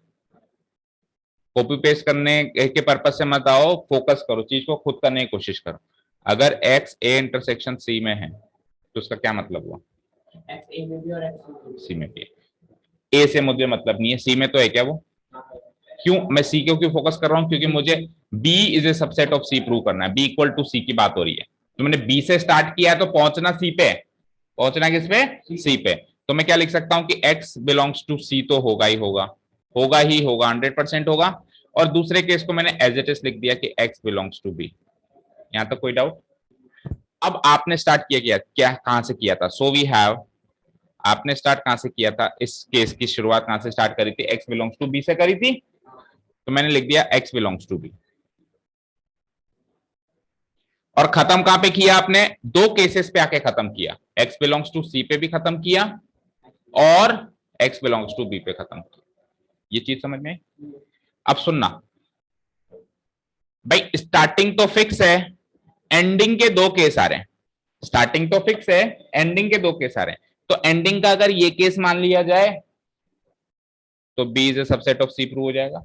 Speaker 1: कॉपी पेस्ट करने के पर्पज से मत आओ, फोकस करो, चीज को खुद करने की कोशिश करो। अगर एक्स ए इंटरसेक्शन सी में है तो उसका क्या मतलब हुआ?
Speaker 2: एक्स ए में भी और एक्स
Speaker 1: सी में भी। ए से मुझे मतलब नहीं है, सी में तो है क्या वो? क्यों मैं सी को क्यों फोकस कर रहा हूं? क्योंकि मुझे B is a subset of C prove करना है, बी इक्वल टू सी की बात हो रही है। तो मैंने बी से स्टार्ट किया है तो पहुंचना सी पे, पहुंचना किस पे? सी पे। तो मैं क्या लिख सकता हूं कि एक्स बिलोंग्स टू सी तो होगा ही होगा, होगा ही होगा, 100% होगा। और दूसरे केस को मैंने एज इट इज लिख दिया कि एक्स बिलोंग्स टू बी। यहां तक कोई डाउट? अब आपने स्टार्ट किया क्या कहां से किया था? सो वी हैव, आपने स्टार्ट कहां से किया था? इस केस की शुरुआत कहां से स्टार्ट करी थी? एक्स बिलोंग्स टू बी से करी थी, तो मैंने लिख दिया एक्स बिलोंग्स टू बी। और खत्म कहां पे किया आपने? दो केसेस पे आके खत्म किया, एक्स बिलोंग्स टू सी पे भी खत्म किया और एक्स बिलोंग्स टू बी पे खत्म किया। ये चीज समझ में? अब सुनना भाई, स्टार्टिंग तो फिक्स है, एंडिंग के दो केस आ रहे हैं। स्टार्टिंग तो फिक्स है, एंडिंग के दो केस आ रहे हैं। तो एंडिंग का अगर ये केस मान लिया जाए तो B is a subset of C prove हो जाएगा,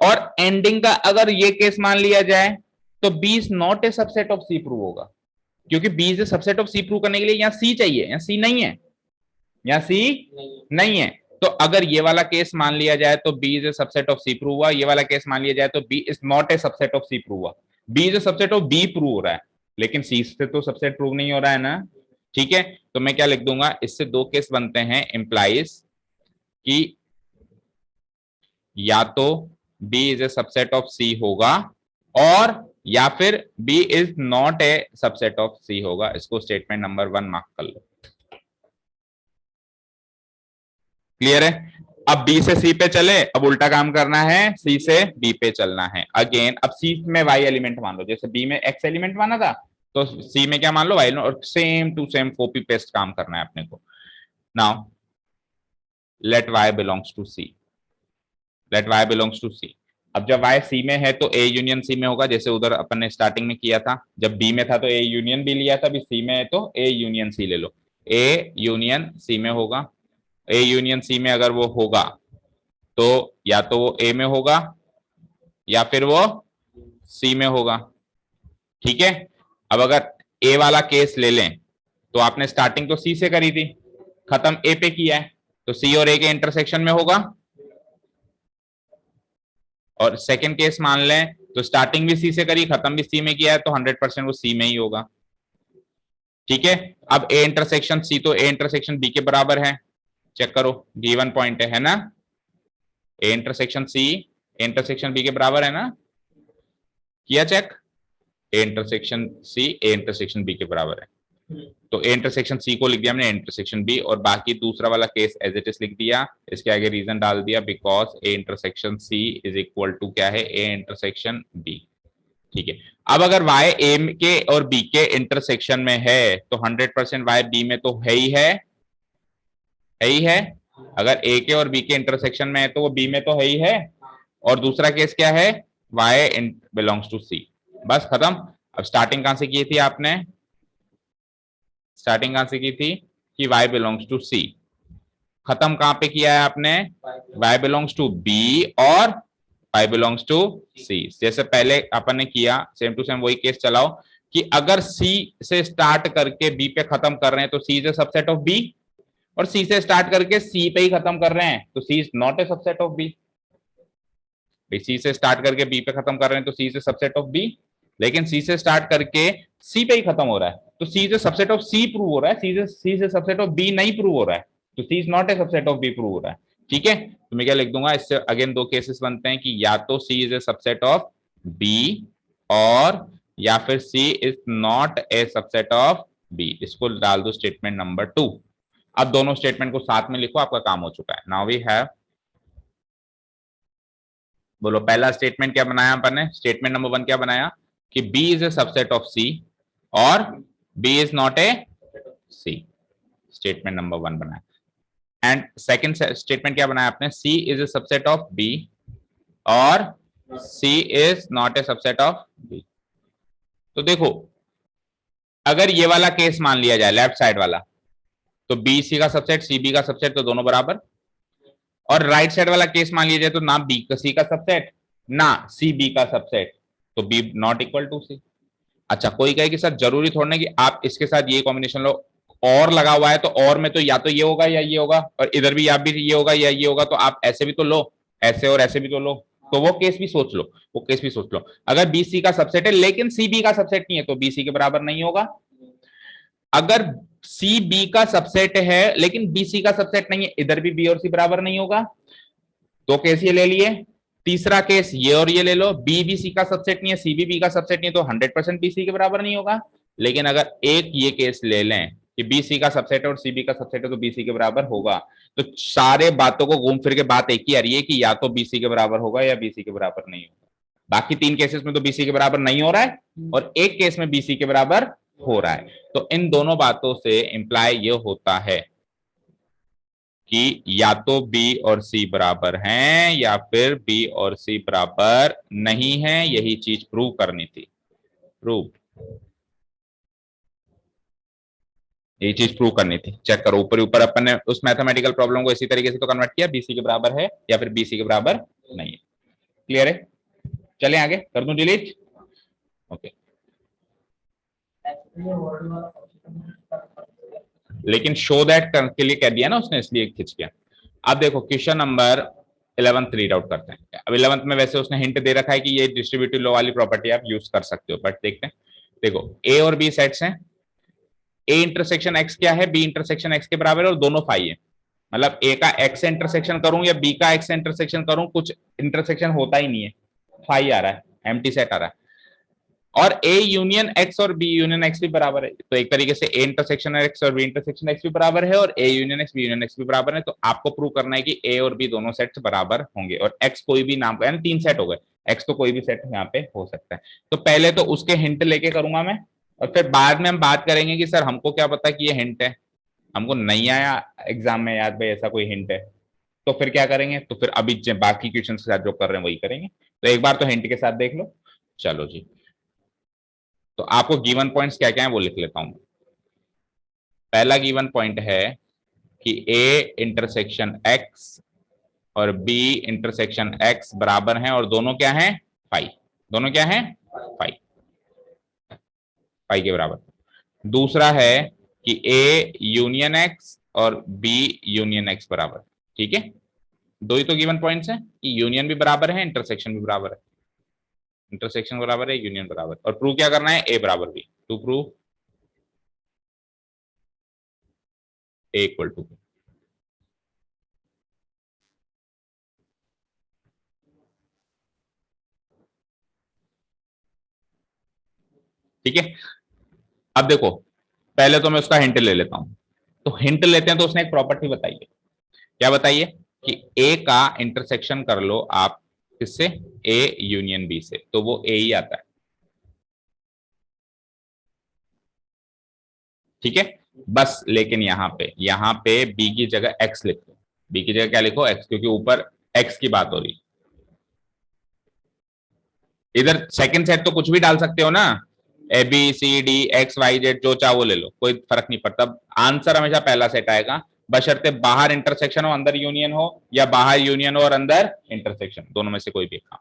Speaker 1: और एंडिंग का अगर ये केस मान लिया जाए तो B is not a subset of C prove होगा, क्योंकि B is a subset of C prove करने के लिए यहां सी चाहिए, यहां सी नहीं है, यहां सी नहीं है। तो अगर ये वाला केस मान लिया जाए तो B is a subset of C prove हुआ, ये वाला केस मान लिया जाए तो B is not a subset of C prove हुआ। B is a subset of B prove हो रहा है, लेकिन सी से तो सबसेट प्रूव नहीं हो रहा है ना। ठीक है, तो मैं क्या लिख दूंगा, इससे दो केस बनते हैं, इंप्लाइज कि या तो B is a subset of C होगा और या फिर B is not a subset of C होगा। इसको स्टेटमेंट नंबर 1 मार्क कर लो। क्लियर है? अब बी से सी पे चले, अब उल्टा काम करना है, सी से बी पे चलना है। अगेन अब सी में वाई एलिमेंट मान लो, जैसे बी में एक्स एलिमेंट माना था तो सी में क्या मान लो? वाई, और same to same copy paste काम करना है अपने को। Now let y belongs to C, let y belongs to C. अब जब वाई सी में है तो ए यूनियन सी में होगा, जैसे उधर अपन ने स्टार्टिंग में किया था। जब बी में था तो ए यूनियन बी लिया था, अभी सी में है तो ए यूनियन सी ले लो। ए यूनियन सी में होगा, ए यूनियन सी में अगर वो होगा तो या तो वो ए में होगा या फिर वो सी में होगा। ठीक है, अब अगर ए वाला केस ले लें तो आपने स्टार्टिंग तो सी से करी थी, खत्म ए पे किया है, तो सी और ए के इंटरसेक्शन में होगा। और सेकंड केस मान लें तो स्टार्टिंग भी सी से करी, खत्म भी सी में किया है, तो 100% वो सी में ही होगा। ठीक है, अब ए इंटरसेक्शन सी तो ए इंटरसेक्शन बी के बराबर है, चेक करो, गिवन पॉइंट है ना? A intersection C A intersection B के बराबर है ना? किया check? A intersection C A intersection B के बराबर है, तो ए इंटरसेक्शन सी को लिख दिया हमने, इंटरसेक्शन बी, और बाकी दूसरा वाला केस एज इट इज लिख दिया। इसके आगे रीजन डाल दिया, because A intersection C is equal to क्या है? A intersection B. ठीक है, अब अगर y ए के और b के इंटरसेक्शन में है तो 100% y b में तो है ही है। अगर a के और b के इंटरसेक्शन में है तो वो b में तो है ही है। और दूसरा केस क्या है? y belongs to c। बस खत्म। अब स्टार्टिंग कहां से की थी आपने? स्टार्टिंग कहां से की थी कि y बिलोंग्स टू c। खत्म कहां पे किया है आपने? y बिलोंग्स टू b और y बिलोंग्स टू c। जैसे पहले अपन ने किया, सेम टू सेम वही केस चलाओ कि अगर c से स्टार्ट करके b पे खत्म कर रहे हैं तो c is a subset of b, और c से स्टार्ट करके c पे ही खत्म कर रहे हैं तो c is not a subset of b। c से स्टार्ट करके b पे खत्म कर रहे हैं तो c is a subset of b, लेकिन c से स्टार्ट करके c पे ही खत्म हो रहा है तो c is a subset of c prove हो रहा है, c से सबसेट ऑफ b नहीं प्रूव हो रहा है, तो c is not a subset of b prove हो रहा है। ठीक है, तो मैं क्या लिख दूंगा, इससे अगेन दो केसेस बनते हैं कि या तो c is a subset of b और या फिर c is not a subset of b। इसको डाल दो स्टेटमेंट नंबर 2। अब दोनों स्टेटमेंट को साथ में लिखो, आपका काम हो चुका है। नाउ वी हैव, बोलो पहला स्टेटमेंट क्या बनाया अपन ने? स्टेटमेंट नंबर 1 क्या बनाया कि b is a subset of c और b is not A c। Statement number 1 बनाया। एंड सेकंड स्टेटमेंट क्या बनाया आपने? c is a subset of b और c is not a subset of b। तो देखो, अगर ये वाला केस मान लिया जाए लेफ्ट साइड वाला, तो b c का सबसेट c b का सबसेट, तो दोनों बराबर। और राइट साइड वाला केस मान लीजिए तो ना बी सी का सबसेट ना सी बी का सबसेट, तो बी नॉट इक्वल टू सी। अच्छा कोई कहे कि सर जरूरी थोड़ा ना कि आप इसके साथ ये कॉम्बिनेशन लो, और लगा हुआ है तो और में तो या तो ये होगा या ये होगा, और इधर भी या भी ये होगा या ये होगा, तो आप ऐसे भी तो लो, ऐसे और ऐसे भी तो लो, तो वो केस भी सोच लो, वो केस भी सोच लो। अगर बी सी का सबसेट है लेकिन सी बी का सबसेट नहीं है तो बी सी के बराबर नहीं होगा। अगर सी बी का सबसेट है लेकिन बी सी का सबसेट नहीं है, इधर भी बी और सी बराबर नहीं होगा। दो केस ये ले लिए। तीसरा केस ये और ये ले लो, बी बी सी का सबसेट नहीं है, सी बी बी का सबसेट नहीं है, तो 100% बी सी के बराबर नहीं होगा। लेकिन अगर एक ये केस ले लें कि बी सी का सबसेट है और सी बी का सबसेट है तो बी सी के बराबर होगा, तो सारे बातों को घूम फिर के बात एक ही आ रही है कि या तो बी सी के बराबर होगा या बी सी के बराबर नहीं होगा। बाकी तीन केसेस में तो बी सी के बराबर नहीं हो रहा है और एक केस में बी सी के बराबर हो रहा है। तो इन दोनों बातों से इंप्लाई ये होता है कि या तो बी और सी बराबर हैं या फिर बी और सी बराबर नहीं है, यही चीज प्रूव करनी थी। प्रूव, यही चीज प्रूव करनी थी। चेक करो ऊपर ऊपर अपन ने उस मैथमेटिकल प्रॉब्लम को इसी तरीके से तो कन्वर्ट किया, बीसी के बराबर है या फिर बीसी के बराबर नहीं है। क्लियर है? चलें आगे, कर दूं डिलीट? ओके। लेकिन शो दैट के लिए कह दिया ना उसने, इसलिए खिंच गया। अब देखो क्वेश्चन नंबर 11 रीड आउट करते हैं। अब 11 में वैसे उसने हिंट दे रखा है कि ये डिस्ट्रीब्यूटिव लॉ वाली प्रॉपर्टी आप यूज कर सकते हो, बट देखते हैं। देखो ए और बी सेट्स हैं, ए इंटरसेक्शन एक्स क्या है, बी इंटरसेक्शन एक्स के बराबर है और दोनों फाई है। मतलब ए का एक्स से इंटरसेक्शन करूं या बी का एक्स से इंटरसेक्शन करूं, कुछ इंटरसेक्शन होता ही नहीं है, फाई आ रहा है, एम्प्टी सेट आ रहा है। और ए यूनियन एक्स और बी यूनियन एक्स भी बराबर है, तो एक तरीके से ए इंटरसेक्शन एक्स और बी इंटरसेक्शन एक्स भी बराबर है और A union X B union X भी बराबर है। तो आपको प्रूव करना है कि ए और बी दोनों सेट्स बराबर होंगे और एक्स कोई भी नाम का, यानी तीन सेट हो गए, एक्स तो कोई भी सेट यहाँ पे हो सकता है। तो पहले तो उसके हिंट लेके करूंगा मैं, और फिर बाद में हम बात करेंगे कि सर हमको क्या पता कि ये हिंट है, हमको नहीं आया एग्जाम में याद भाई ऐसा कोई हिंट है, तो फिर क्या करेंगे, तो फिर अभी बाकी क्वेश्चन के साथ जो कर रहे हैं वही करेंगे। तो एक बार तो हिंट के साथ देख लो। चलो जी, तो आपको गिवन पॉइंट्स क्या क्या है वो लिख लेता हूं। पहला गिवन पॉइंट है कि ए इंटरसेक्शन एक्स और बी इंटरसेक्शन एक्स बराबर हैं और दोनों क्या हैं, फाई। दोनों क्या हैं, फाई, फाई के बराबर। दूसरा है कि ए यूनियन एक्स और बी यूनियन एक्स बराबर। ठीक है, दो ही तो गिवन पॉइंट्स हैं कि यूनियन भी बराबर है, इंटरसेक्शन भी बराबर है। इंटरसेक्शन बराबर है, यूनियन बराबर, और प्रूव क्या करना है, ए बराबर B. To prove A equal to, ठीक है। अब देखो पहले तो मैं उसका हिंट ले लेता हूं, तो हिंट लेते हैं तो उसने एक प्रॉपर्टी बताई है। क्या बताइए कि ए का इंटरसेक्शन कर लो आप किससे, ए यूनियन बी से, तो वो ए ही आता है। ठीक है, बस लेकिन यहां पे बी की जगह एक्स लिखो, बी की जगह क्या लिखो, एक्स, क्योंकि ऊपर एक्स की बात हो रही। इधर सेकंड सेट तो कुछ भी डाल सकते हो ना, A B C D X Y Z, जो चाहो वो ले लो, कोई फर्क नहीं पड़ता। आंसर हमेशा पहला सेट आएगा, बशर्ते बाहर इंटरसेक्शन हो अंदर यूनियन हो, या बाहर यूनियन हो और अंदर इंटरसेक्शन, दोनों में से कोई भी काम।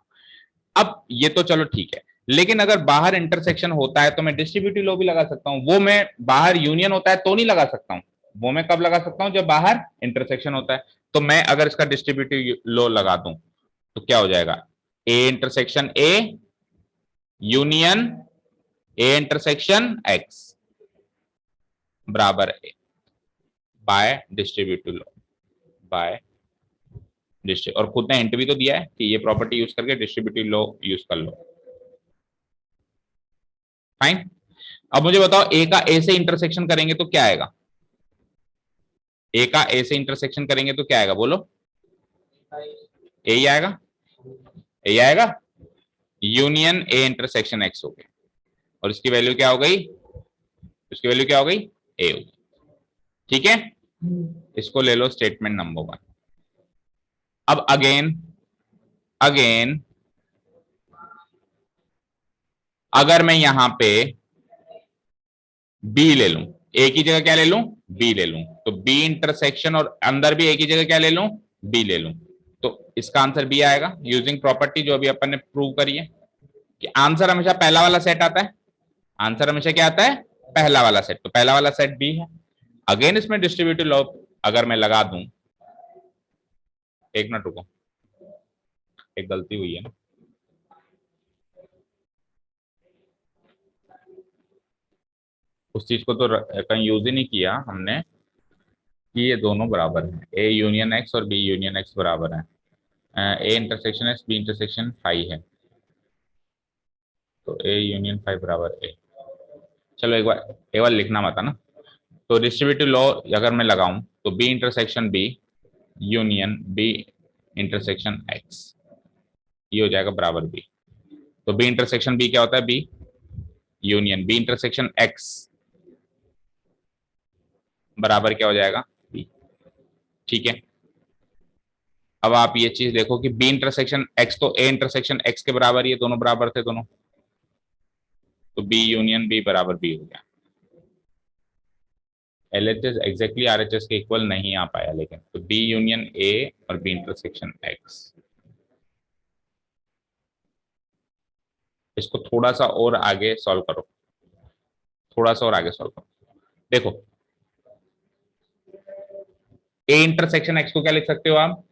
Speaker 1: अब ये तो चलो ठीक है, लेकिन अगर बाहर इंटरसेक्शन होता है तो मैं डिस्ट्रीब्यूटिव लॉ भी लगा सकता हूं, वो मैं बाहर यूनियन होता है तो नहीं लगा सकता हूं, वो मैं कब लगा सकता हूं, जब बाहर इंटरसेक्शन होता है। तो मैं अगर इसका डिस्ट्रीब्यूटिव लॉ लगा दूं तो क्या हो जाएगा, A intersection A union A intersection X बराबर A by distributive law, by distributive, और खुद ने हिंट भी तो दिया है कि ये प्रॉपर्टी यूज करके डिस्ट्रीब्यूटिव लॉ यूज कर लो। फाइन। अब मुझे बताओ ए का ए से इंटरसेक्शन करेंगे तो क्या आएगा, ए का ए से इंटरसेक्शन करेंगे तो क्या आएगा, बोलो, ए ही आएगा, ए आएगा, यूनियन ए इंटरसेक्शन एक्स हो गया, और इसकी वैल्यू क्या हो गई, इसकी वैल्यू क्या हो गई, ए हो गई। ठीक है, इसको ले लो स्टेटमेंट नंबर 1। अब अगेन अगेन अगर मैं यहां पे बी ले लूं, ए की जगह क्या ले लूं, बी ले लूं, तो बी इंटरसेक्शन, और अंदर भी ए की जगह क्या ले लूं, बी ले लूं, तो इसका आंसर बी आएगा यूजिंग प्रॉपर्टी जो अभी अपन ने प्रूव करी है कि आंसर हमेशा पहला वाला सेट आता है। आंसर हमेशा क्या आता है? पहला वाला सेट। तो पहला वाला सेट बी है। अगेन इसमें डिस्ट्रीब्यूटिव लॉ अगर मैं लगा दूं, एक मिनट रुको, एक गलती हुई है ना, उस चीज को तो कहीं यूज ही नहीं किया हमने कि ये दोनों बराबर हैं, ए यूनियन एक्स और बी यूनियन एक्स बराबर है। A intersection X B intersection five है, तो ए यूनियन फाइव बराबर ए। चलो एक बार लिखना मत है ना। तो डिस्ट्रीब्यूटिव लॉ अगर मैं लगाऊं तो B intersection B union B intersection X, ये हो जाएगा बराबर बी। तो बी इंटरसेक्शन बी क्या होता है? B union B intersection X बराबर क्या हो जाएगा? बी। ठीक है, अब आप ये चीज देखो कि बी इंटरसेक्शन एक्स तो ए इंटरसेक्शन एक्स के बराबर, ये दोनों बराबर थे दोनों, तो बी यूनियन बी बराबर बी हो गया। एलएचएस एग्जैक्टली आरएचएस के इक्वल नहीं आ पाया, लेकिन तो बी यूनियन ए और बी इंटरसेक्शन एक्स। इसको थोड़ा सा और आगे सॉल्व करो, थोड़ा सा और आगे सॉल्व करो। देखो ए इंटरसेक्शन एक्स को क्या लिख सकते हो आप?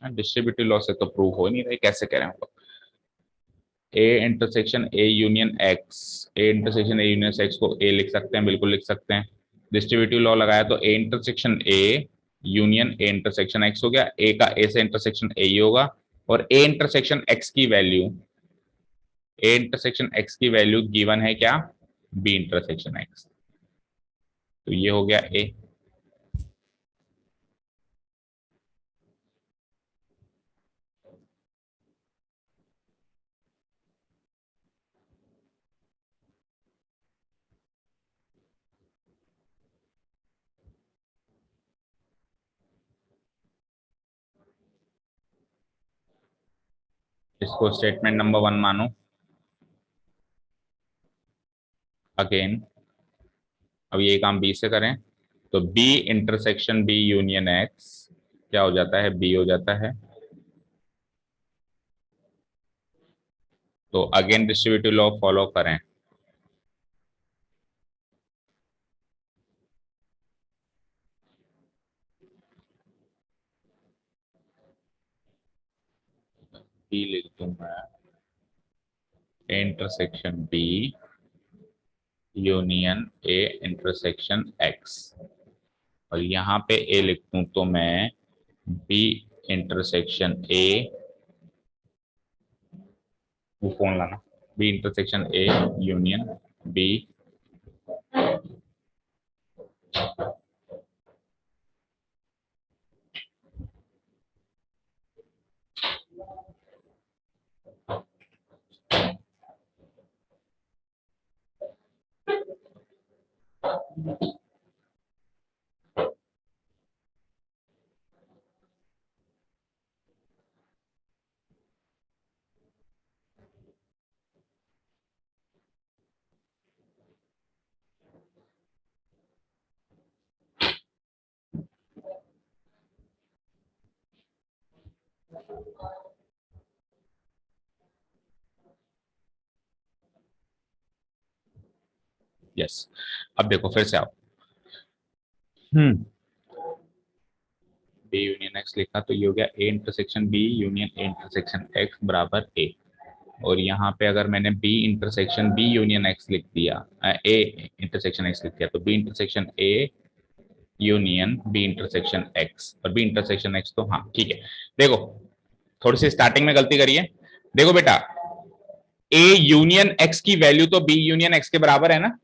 Speaker 1: डिस्ट्रीब्यूटिव लॉ से तो प्रूव हो नहीं रहे, कैसे कह रहे हैं? ए intersection A union x, A intersection A union x को ए लिख सकते हैं, बिल्कुल लिख सकते हैं। डिस्ट्रीब्यूटिव लॉ लगाया तो ए intersection A union A intersection x हो गया, ए का ए से इंटरसेक्शन ए ही होगा, और ए इंटरसेक्शन एक्स की वैल्यू, ए इंटरसेक्शन एक्स की वैल्यू गिवन है क्या? B intersection X. तो ये हो गया ए। इसको स्टेटमेंट नंबर 1 मानो। अगेन अब ये काम बी से करें तो B intersection B union X क्या हो जाता है? बी हो जाता है। तो अगेन डिस्ट्रीब्यूटिव लॉ फॉलो करें, बी लिख दूं मैं, A intersection B union A intersection X, और यहाँ पे ए लिख दूं तो मैं बी इंटरसेक्शन ए, वो फोन लाना, B intersection A union B. Yes, अब देखो फिर से आओ। बी यूनियन एक्स लिखा तो ये हो गया A intersection B union A intersection X बराबर ए, और यहाँ पे अगर मैंने B intersection B union X लिख दिया, ए इंटरसेक्शन एक्स लिख दिया, तो B intersection A union B intersection X, और बी इंटरसेक्शन एक्स तो हाँ ठीक है। देखो थोड़ी सी स्टार्टिंग में गलती करिए। देखो बेटा, ए यूनियन एक्स की वैल्यू तो बी यूनियन एक्स के बराबर है ना,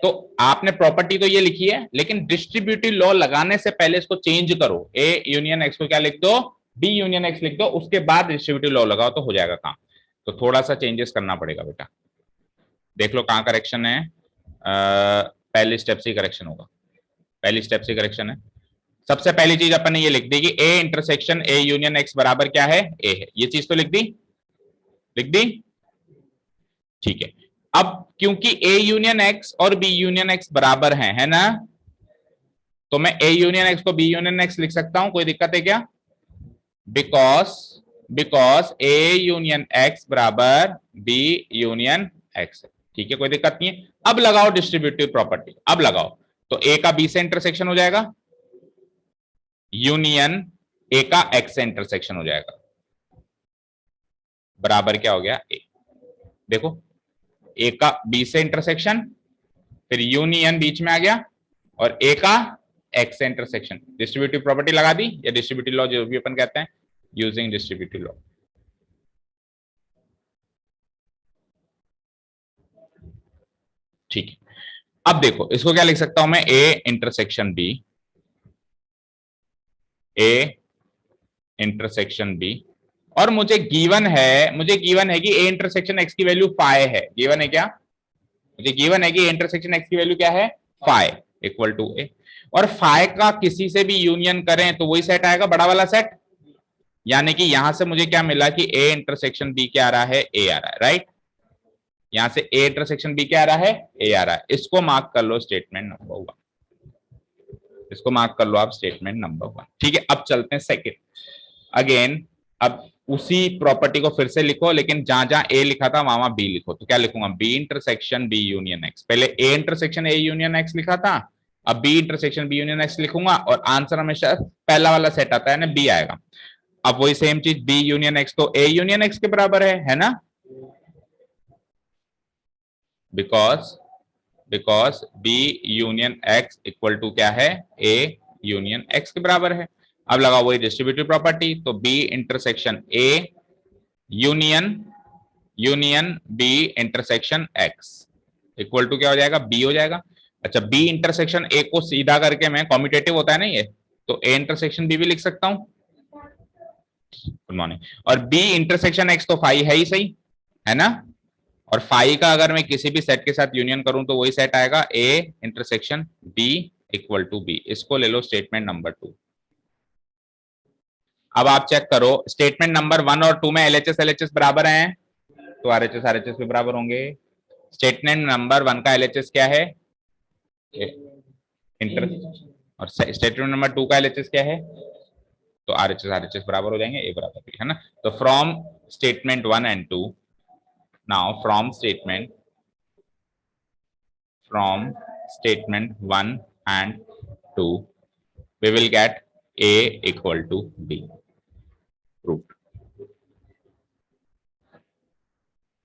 Speaker 1: तो आपने प्रॉपर्टी तो ये लिखी है, लेकिन डिस्ट्रीब्यूटिव लॉ लगाने से पहले इसको चेंज करो, ए यूनियन एक्स को क्या लिख दो? बी यूनियन एक्स लिख दो, उसके बाद डिस्ट्रीब्यूटिव लॉ लगाओ तो हो जाएगा काम। तो थोड़ा सा चेंजेस करना पड़ेगा बेटा, देख लो कहाँ करेक्शन है। पहले स्टेप से करेक्शन होगा, पहली स्टेप से करेक्शन है। सबसे पहली चीज अपन ने ये लिख दी कि A intersection A union X बराबर क्या है? ए है, ये चीज तो लिख दी, लिख दी, ठीक है। अब क्योंकि ए यूनियन एक्स और बी यूनियन एक्स बराबर हैं, है ना, तो मैं A यूनियन X को B यूनियन X लिख सकता हूं, कोई दिक्कत है क्या? बिकॉज A यूनियन X बराबर B यूनियन X है, ठीक है, कोई दिक्कत नहीं है। अब लगाओ डिस्ट्रीब्यूटिव प्रॉपर्टी, अब लगाओ, तो A का B से इंटरसेक्शन हो जाएगा, यूनियन A का X से इंटरसेक्शन हो जाएगा, बराबर क्या हो गया A। देखो A का B से इंटरसेक्शन, फिर यूनियन बीच में आ गया, और A का X से इंटरसेक्शन। डिस्ट्रीब्यूटिव प्रॉपर्टी लगा दी, या डिस्ट्रीब्यूटिव लॉ जो भी अपन कहते हैं, यूजिंग डिस्ट्रीब्यूटिव लॉ। ठीक है, अब देखो इसको क्या लिख सकता हूं मैं, A intersection B, A intersection B, और मुझे गिवन है कि A इंटरसेक्शन X की वैल्यू फाई है। गिवन है क्या? मुझे गिवन है कि A इंटरसेक्शन X की वैल्यू क्या है, फाई इक्वल टू A, और फाई का किसी से भी यूनियन करें तो वही सेट आएगा, बड़ा वाला सेट। यानी कि यहां से मुझे क्या मिला कि A इंटरसेक्शन B क्या आ रहा है, A आ रहा है, राइट। यहां से A इंटरसेक्शन B क्या आ रहा है, A आ रहा है। इसको मार्क कर लो स्टेटमेंट नंबर 1, इसको मार्क कर लो आप स्टेटमेंट नंबर 1, ठीक है। अब चलते हैं सेकंड अगेन, अब उसी प्रॉपर्टी को फिर से लिखो, लेकिन जहां जहां A लिखा था वहां B लिखो। तो क्या लिखूंगा, B intersection B union X, पहले A intersection A union X लिखा था, अब B intersection B union X लिखूंगा, और आंसर हमेशा पहला वाला सेट आता है ना, B आएगा। अब वही सेम चीज B यूनियन X तो A यूनियन X के बराबर है ना, because B union X equal to क्या है, A यूनियन X के बराबर है। अब लगाओ वही डिस्ट्रीब्यूटिव प्रॉपर्टी, तो B intersection A union B intersection X equal to क्या हो जाएगा, B हो जाएगा। अच्छा, B इंटरसेक्शन A को सीधा करके मैं, कॉम्यूटेटिव होता है ना ये, तो A इंटरसेक्शन B भी लिख सकता हूं। Good morning. और B इंटरसेक्शन X तो फाई है ही सही, है ना, और फाई का अगर मैं किसी भी सेट के साथ यूनियन करूं तो वही सेट आएगा, A intersection B equal to B। इसको ले लो स्टेटमेंट नंबर 2। अब आप चेक करो, स्टेटमेंट नंबर 1 और 2 में LHS बराबर हैं, तो RHS भी बराबर होंगे। स्टेटमेंट नंबर 1 का LHS क्या है, इंटर, और स्टेटमेंट नंबर 2 का LHS क्या है, तो RHS बराबर हो जाएंगे, A बराबर B, है ना। तो from statement 1 and 2, now from statement 1 and 2 we will get A equal to B, proved।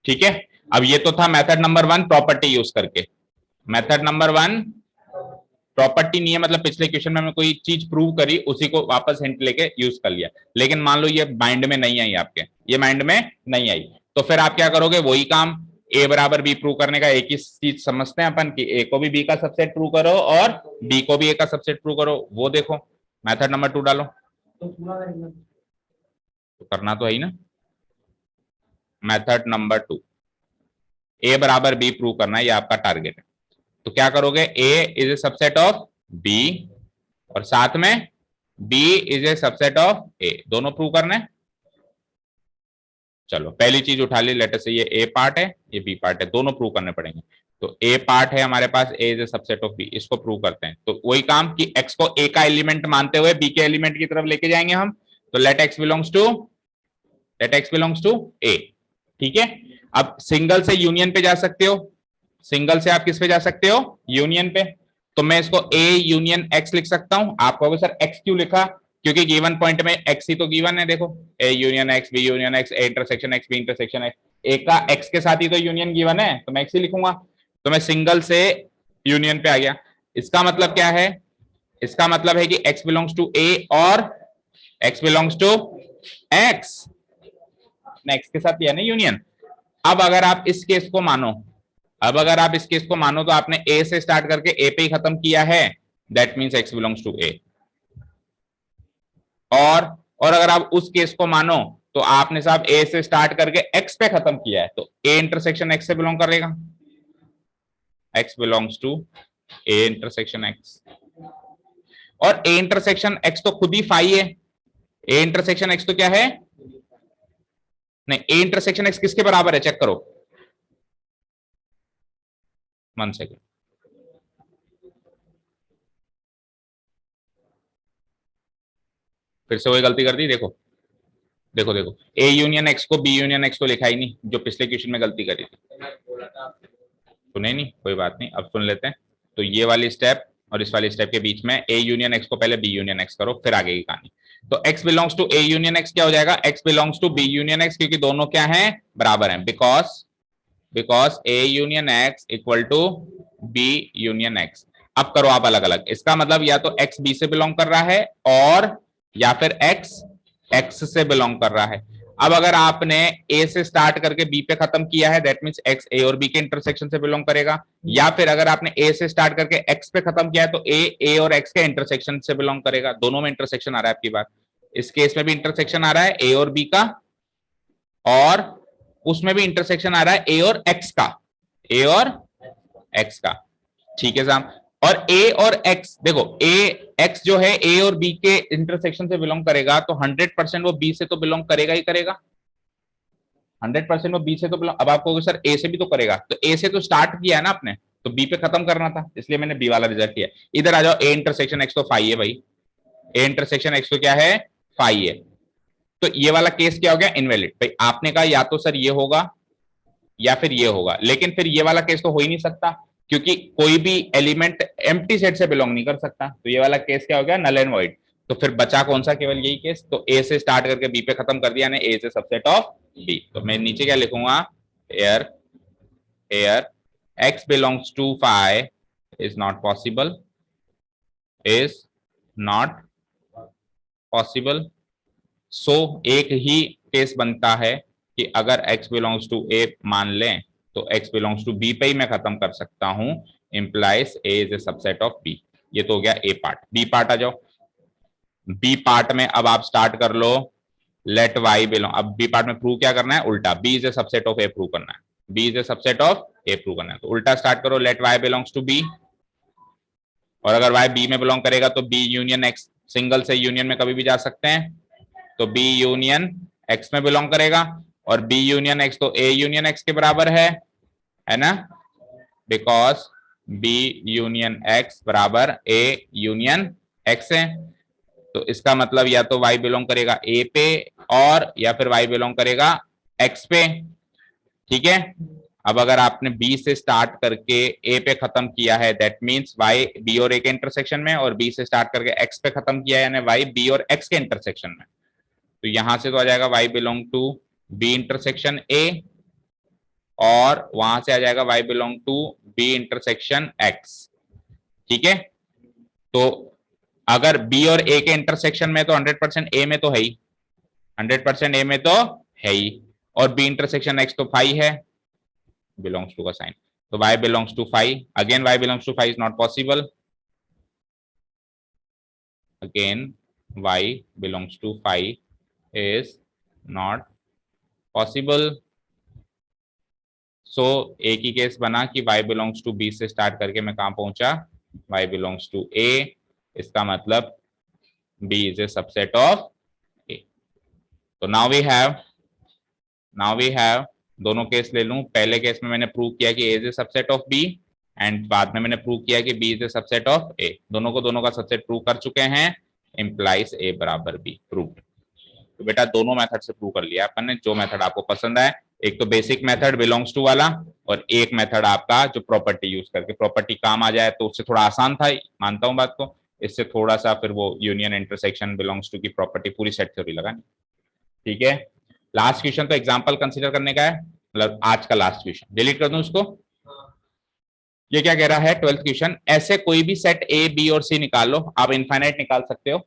Speaker 1: ठीक है, अब ये तो था मेथड नंबर 1 प्रॉपर्टी यूज करके। मेथड नंबर 1 प्रॉपर्टी नहीं है, मतलब पिछले क्वेश्चन में हमने कोई चीज प्रूव करी, उसी को वापस हिंट लेके यूज कर लिया। लेकिन मान लो ये माइंड में नहीं आई आपके, ये माइंड में नहीं आई, तो फिर आप क्या करोगे, वही काम A बराबर B प्रूव करने का। एक ही चीज समझते हैं अपन कि A को भी B का सबसेट प्रूव करो और B को भी A का सबसेट प्रूव करो। वो देखो मेथड नंबर 2 डालो,
Speaker 2: तो पूरा करेंगे।
Speaker 1: तो करना तो है ही ना। मेथड नंबर 2, A बराबर B प्रूव करना है, ये आपका टारगेट है। तो क्या करोगे, A is a subset of B, और साथ में B is a subset of A, दोनों प्रूव करना है। चलो पहली चीज उठा ली, लेटर से ये A पार्ट है, ये B पार्ट है, दोनों प्रूव करने पड़ेंगे। तो A पार्ट है हमारे पास, A is a subset of B, इसको प्रूव करते हैं। तो वही काम कि X को A का एलिमेंट मानते हुए B के एलिमेंट की तरफ लेके जाएंगे हम। तो let X belongs to A, ठीक है। अब सिंगल से यूनियन पे जा सकते हो, सिंगल से आप किस पे जा सकते हो, यूनियन पे। तो मैं इसको A यूनियन X लिख सकता हूं। आप कहोगे सर X क्यों लिखा, क्योंकि गिवन पॉइंट में X ही तो गिवन है। देखो A union X, B union X, A intersection X, B intersection X, A का X के साथ ही तो यूनियन गिवन है, तो मैं X ही लिखूंगा। तो मैं सिंगल से यूनियन पे आ गया। इसका मतलब क्या है, इसका मतलब है कि X बिलोंग्स टू A और X belongs to X, X के साथ यानी यूनियन। अब अगर आप इस केस को मानो, तो आपने A से स्टार्ट करके A पे ही खत्म किया है, that means X belongs to A। और अगर आप उस केस को मानो तो आपने साहब A से स्टार्ट करके X पे खत्म किया है, तो A इंटरसेक्शन X से बिलोंग करेगा, X belongs to A intersection X। और A इंटरसेक्शन X तो खुद ही फाई है। A इंटरसेक्शन X तो क्या है, नहीं, A इंटरसेक्शन X किसके बराबर है, चेक करो, 1 सेकेंड। फिर से वही गलती कर दी, देखो देखो देखो, ए यूनियन एक्स को बी यूनियन एक्स तो लिखा ही नहीं, जो पिछले क्वेश्चन में गलती करी थी। सुने नहीं, कोई बात नहीं, अब सुन लेते हैं। तो ये वाली स्टेप और इस वाली स्टेप के बीच में ए यूनियन एक्स को पहले बी यूनियन एक्स करो, फिर आगे की कहानी। तो x belongs to A union X क्या हो जाएगा, x belongs to B union X, क्योंकि दोनों क्या हैं, बराबर हैं, because A union X equal to B union X. अब करो आप अलग अलग, इसका मतलब या तो x b से बिलोंग कर रहा है, और या फिर x से बिलोंग कर रहा है। अब अगर आपने a से स्टार्ट करके b पे खत्म किया है, दैट मींस x a और b के इंटरसेक्शन से बिलोंग करेगा, या फिर अगर आपने a से स्टार्ट करके x पे खत्म किया है तो a और x के इंटरसेक्शन से बिलोंग करेगा। दोनों में इंटरसेक्शन आ रहा है आपकी बात, इस केस में भी इंटरसेक्शन आ रहा है a और b का, और उसमें भी इंटरसेक्शन आ रहा है a और x का, a और x का, ठीक है साहब। और a और x, देखो x जो है a और b के इंटरसेक्शन से बिलोंग करेगा, तो 100% वो b से तो बिलोंग करेगा ही करेगा, 100% वो b से तो बिलोंग। अब आपको सर a से भी तो करेगा, तो a से तो स्टार्ट किया है ना आपने, तो b पे खत्म करना था, इसलिए मैंने b वाला रिजल्ट किया। इधर आ जाओ, a इंटरसेक्शन x तो फाई है भाई, a इंटरसेक्शन x तो क्या है, फाई है, तो ये वाला केस क्या हो गया, इनवैलिड। भाई आपने कहा या तो सर ये होगा या फिर ये होगा, लेकिन फिर ये वाला केस तो हो ही नहीं सकता, क्योंकि कोई भी एलिमेंट एम्प्टी सेट से बिलोंग नहीं कर सकता, तो ये वाला केस क्या हो गया, नल एंड वॉइड। तो फिर बचा कौन सा, केवल यही केस। तो ए से स्टार्ट करके बी पे खत्म कर दिया ने, ए से सबसेट ऑफ बी। तो मैं नीचे क्या लिखूंगा, एयर एयर x belongs to phi is not possible, is not possible. So एक ही केस बनता है कि अगर x बिलोंग्स टू a मान लें, तो x बिलोंग्स टू b पे ही मैं खत्म कर सकता हूं, implies a is a subset of b। ये तो हो गया a पार्ट। b पार्ट आ जाओ, b पार्ट में अब आप स्टार्ट कर लो, लेट y बिलोंग, अब b पार्ट में प्रूव क्या करना है, उल्टा, b is a subset of a prove करना है, b is a subset of a prove करना है, तो उल्टा स्टार्ट करो, let y belongs to b, और अगर y b में बिलोंग करेगा तो b यूनियन x, सिंगल से यूनियन में कभी भी जा सकते हैं, तो b यूनियन x में बिलोंग करेगा, और b यूनियन x तो a यूनियन x के बराबर है ना, बिकॉज b यूनियन x बराबर a यूनियन x है। तो इसका मतलब या तो y बिलोंग करेगा a पे, और या फिर y बिलोंग करेगा x पे, ठीक है। अब अगर आपने b से स्टार्ट करके a पे खत्म किया है, दैट मींस y b और a के इंटरसेक्शन में, और b से स्टार्ट करके x पे खत्म किया है, यानी y b और x के इंटरसेक्शन में, तो यहां से तो आ जाएगा y belong to b intersection a, और वहां से आ जाएगा y belong to b intersection x, ठीक है। तो अगर b और a के इंटरसेक्शन में, तो 100% a में तो है ही, 100% a में तो है ही, और b इंटरसेक्शन x तो फाई है, बिलोंग्स टू का साइन, तो y belongs to phi, again y belongs to phi is not possible, again y belongs to phi is not possible. So एक ही केस बना कि y बिलोंग्स टू b से स्टार्ट करके मैं कहां पहुंचा, y बिलोंग्स टू a, इसका मतलब b is a subset of a। तो नाउ वी हैव दोनों केस ले लूं, पहले केस में मैंने प्रूव किया कि a is a subset of b, and बाद में मैंने प्रूव किया कि b is a subset of a, दोनों को दोनों का सबसेट प्रूव कर चुके हैं, इंप्लाइज a बराबर b, प्रूव्ड। तो बेटा दोनों मेथड से प्रूव कर लिया अपन ने, जो मेथड आपको पसंद आए, एक तो बेसिक मेथड बिलोंग्स टू वाला, और एक मेथड आपका जो प्रॉपर्टी यूज करके, प्रॉपर्टी काम आ जाए तो उससे थोड़ा आसान था, मानता हूं बात को, इससे थोड़ा सा फिर वो यूनियन इंटरसेक्शन बिलोंग्स टू की प्रॉपर्टी पूरी सेट थ्योरी लगानी, ठीक है। लास्ट क्वेश्चन तो एग्जाम्पल कंसिडर करने का है, मतलब आज का लास्ट क्वेश्चन, डिलीट कर दूं इसको। ये क्या कह रहा है, 12th क्वेश्चन, ऐसे कोई भी सेट ए बी और सी निकाल लो, आप इनफाइनाइट निकाल सकते हो,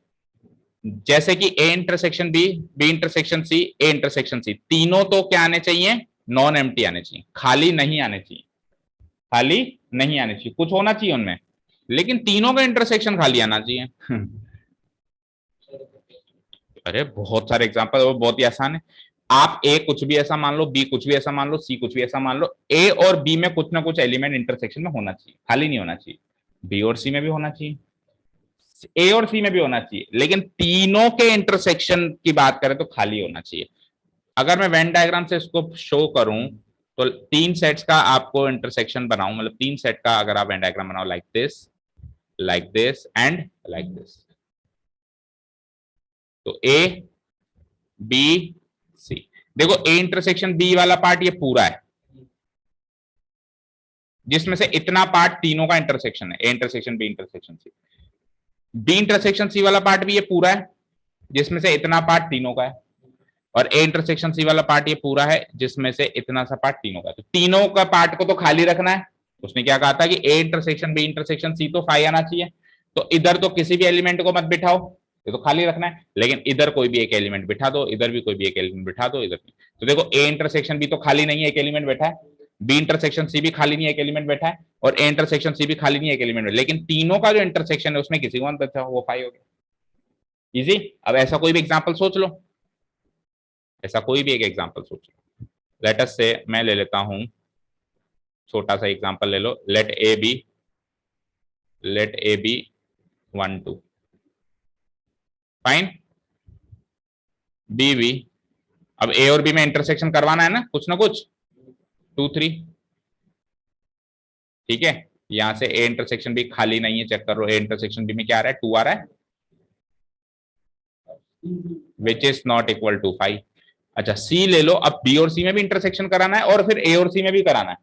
Speaker 1: जैसे कि A intersection B, B intersection C, A intersection C, तीनों तो क्या आने चाहिए, नॉन एम्प्टी आने चाहिए, खाली नहीं आने चाहिए, खाली नहीं आने चाहिए, कुछ होना चाहिए उनमें, लेकिन तीनों का इंटरसेक्शन खाली आना चाहिए। अरे बहुत सारे एग्जांपल, वो बहुत ही आसान है, आप ए कुछ भी ऐसा मान लो, बी कुछ भी ऐसा मान लो, सी कुछ भी ऐसा मान लो, ए और बी में कुछ ना कुछ एलिमेंट इंटरसेक्शन में होना चाहिए, खाली नहीं होना चाहिए, बी और सी में भी होना चाहिए, ए और सी में भी होना चाहिए, लेकिन तीनों के इंटरसेक्शन की बात करें तो खाली होना चाहिए। अगर मैं वेन डायग्राम से इसको शो करूं, तो तीन सेट्स का आपको इंटरसेक्शन बनाऊं, मतलब तीन सेट का अगर आप वेन डायग्राम बनाओ, like this and like this, तो ए बी सी, देखो ए इंटरसेक्शन बी वाला पार्ट ये पूरा है, जिसमें से इतना पार्ट तीनों का इंटरसेक्शन है, A intersection B intersection C. B intersection C वाला पार्ट भी ये पूरा है, जिसमें से इतना पार्ट तीनों का है, और ए इंटरसेक्शन सी वाला पार्ट ये पूरा है, जिसमें से इतना सा पार्ट तीनों का है। तो तीनों का पार्ट को तो खाली रखना है। उसने क्या कहा था कि A intersection B intersection C तो फाई आना चाहिए, तो इधर तो किसी भी एलिमेंट को मत बिठाओ, ये तो खाली रखना है, लेकिन इधर कोई भी एक एलिमेंट बिठा दो, इधर भी कोई भी एक एलिमेंट बिठा दो, इधर भी। तो देखो ए इंटरसेक्शन बी तो खाली नहीं है, एक एलिमेंट बैठा है, बी इंटरसेक्शन सी भी खाली नहीं है, एक एलिमेंट बैठा है, और ए इंटरसेक्शन सी भी खाली नहीं है, एक एलिमेंट, लेकिन तीनों का जो इंटरसेक्शन है उसमें किसी को मत बचा, वो फाई हो गया। इजी। अब ऐसा कोई भी एग्जाम्पल सोच लो, ऐसा कोई भी एक एग्जाम्पल सोच लो। लेट अस से मैं ले लेता हूं, छोटा सा एग्जाम्पल ले लो, let A B 1 2, fine, B B. अब ए और बी में इंटरसेक्शन करवाना है ना कुछ 2 3, ठीक है। यहां से ए इंटरसेक्शन भी खाली नहीं है, चेक करो ए इंटरसेक्शन बी में क्या आ रहा है, 2 आ रहा है, which is not equal to 5। अच्छा सी ले लो, अब बी और सी में भी इंटरसेक्शन कराना है और फिर ए और सी में भी कराना है,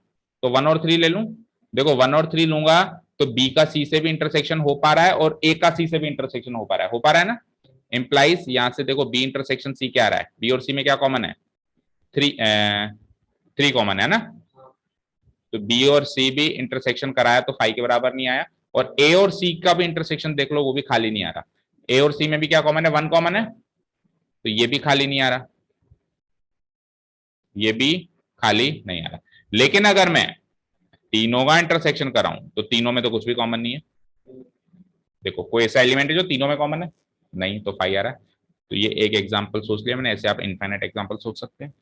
Speaker 1: तो 1 और 3 ले लूं। देखो 1 और 3 लूंगा तो बी का सी से भी इंटरसेक्शन हो पा रहा है और ए का सी से भी इंटरसेक्शन हो पा रहा है ना। इंप्लाइज यहां से देखो बी इंटरसेक्शन सी क्या आ रहा है, बी और सी में क्या कॉमन है, 3 कॉमन है ना, तो बी और सी भी इंटरसेक्शन कराया तो 5 के बराबर नहीं आया, और ए और सी का भी इंटरसेक्शन देख लो वो भी खाली नहीं आ रहा, ए और सी में भी क्या कॉमन है, 1 कॉमन है, तो ये भी खाली नहीं आ रहा, ये भी खाली नहीं आ रहा। लेकिन अगर मैं तीनों का इंटरसेक्शन कराऊं तो तीनों में तो कुछ भी कॉमन नहीं है, देखो कोई ऐसा एलिमेंट है जो तीनों में कॉमन है, नहीं, तो 5 आ रहा है। तो ये एक एग्जांपल सोच लिया मैंने, ऐसे आप इनफाइनाइट एग्जांपल सोच सकते हैं।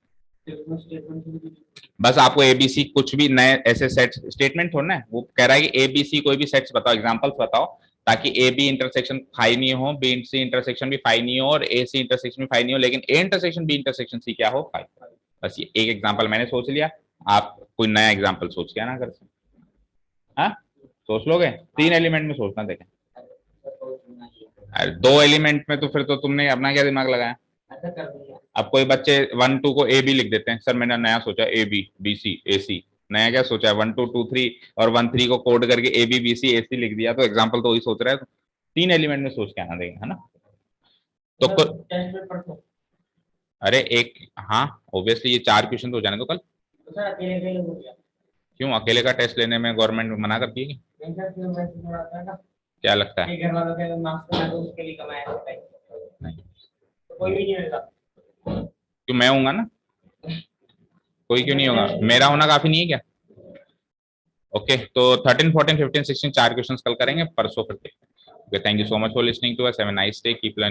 Speaker 1: बस आपको एबीसी कुछ भी नए ऐसे सेट स्टेटमेंट थोड़ा है, वो कह रहा है कि एबीसी कोई भी सेट्स बताओ, एग्जांपल्स बताओ, ताकि ए बी इंटरसेक्शन फाई नहीं हो, बी सी इंटरसेक्शन भी फाई नहीं हो, और ए सी इंटरसेक्शन भी फाई नहीं हो, लेकिन A intersection B intersection C क्या हो, फाई। बस ये एक एग्जांपल मैंने सोच लिया, आप कोई नया एग्जांपल सोच के आना घर से। हाँ सोच लोगे, 3 एलिमेंट में सोचना, देखें। अरे 2 एलिमेंट में तो फिर तो तुमने अपना क्या दिमाग लगाया। अब कोई बच्चे 1 2 को ए बी लिख देते हैं, सर मैंने नया सोचा ए बी बी सी ए सी, नया क्या सोचा है 1 2 2 3, और 1 3 को कोड करके ए बी बी सी ए सी लिख दिया, तो एग्जांपल तो वही सोच रहा है, 3 एलिमेंट में सोच के आना देंगे, है ना। तो अरे एक, हाँ ऑब्वियसली ये 4 क्वेश्चन तो हो जाने दो कल। क्यों अकेले का टेस्ट लेने में गवर्नमेंट मना करती है, क्या लगता है,
Speaker 2: घर वालों के मार्क्स बना दो उसके लिए कमाया है
Speaker 1: नहीं,
Speaker 2: तो कोई भी नहीं होगा,
Speaker 1: क्यों मैं हूंगा ना, कोई क्यों नहीं होगा, मेरा होना काफी नहीं है क्या। ओके तो 13 14 15 16 4 क्वेश्चंस कल करेंगे, परसों फिर। Okay thank you so much for listening to us, have a nice day, keep learning.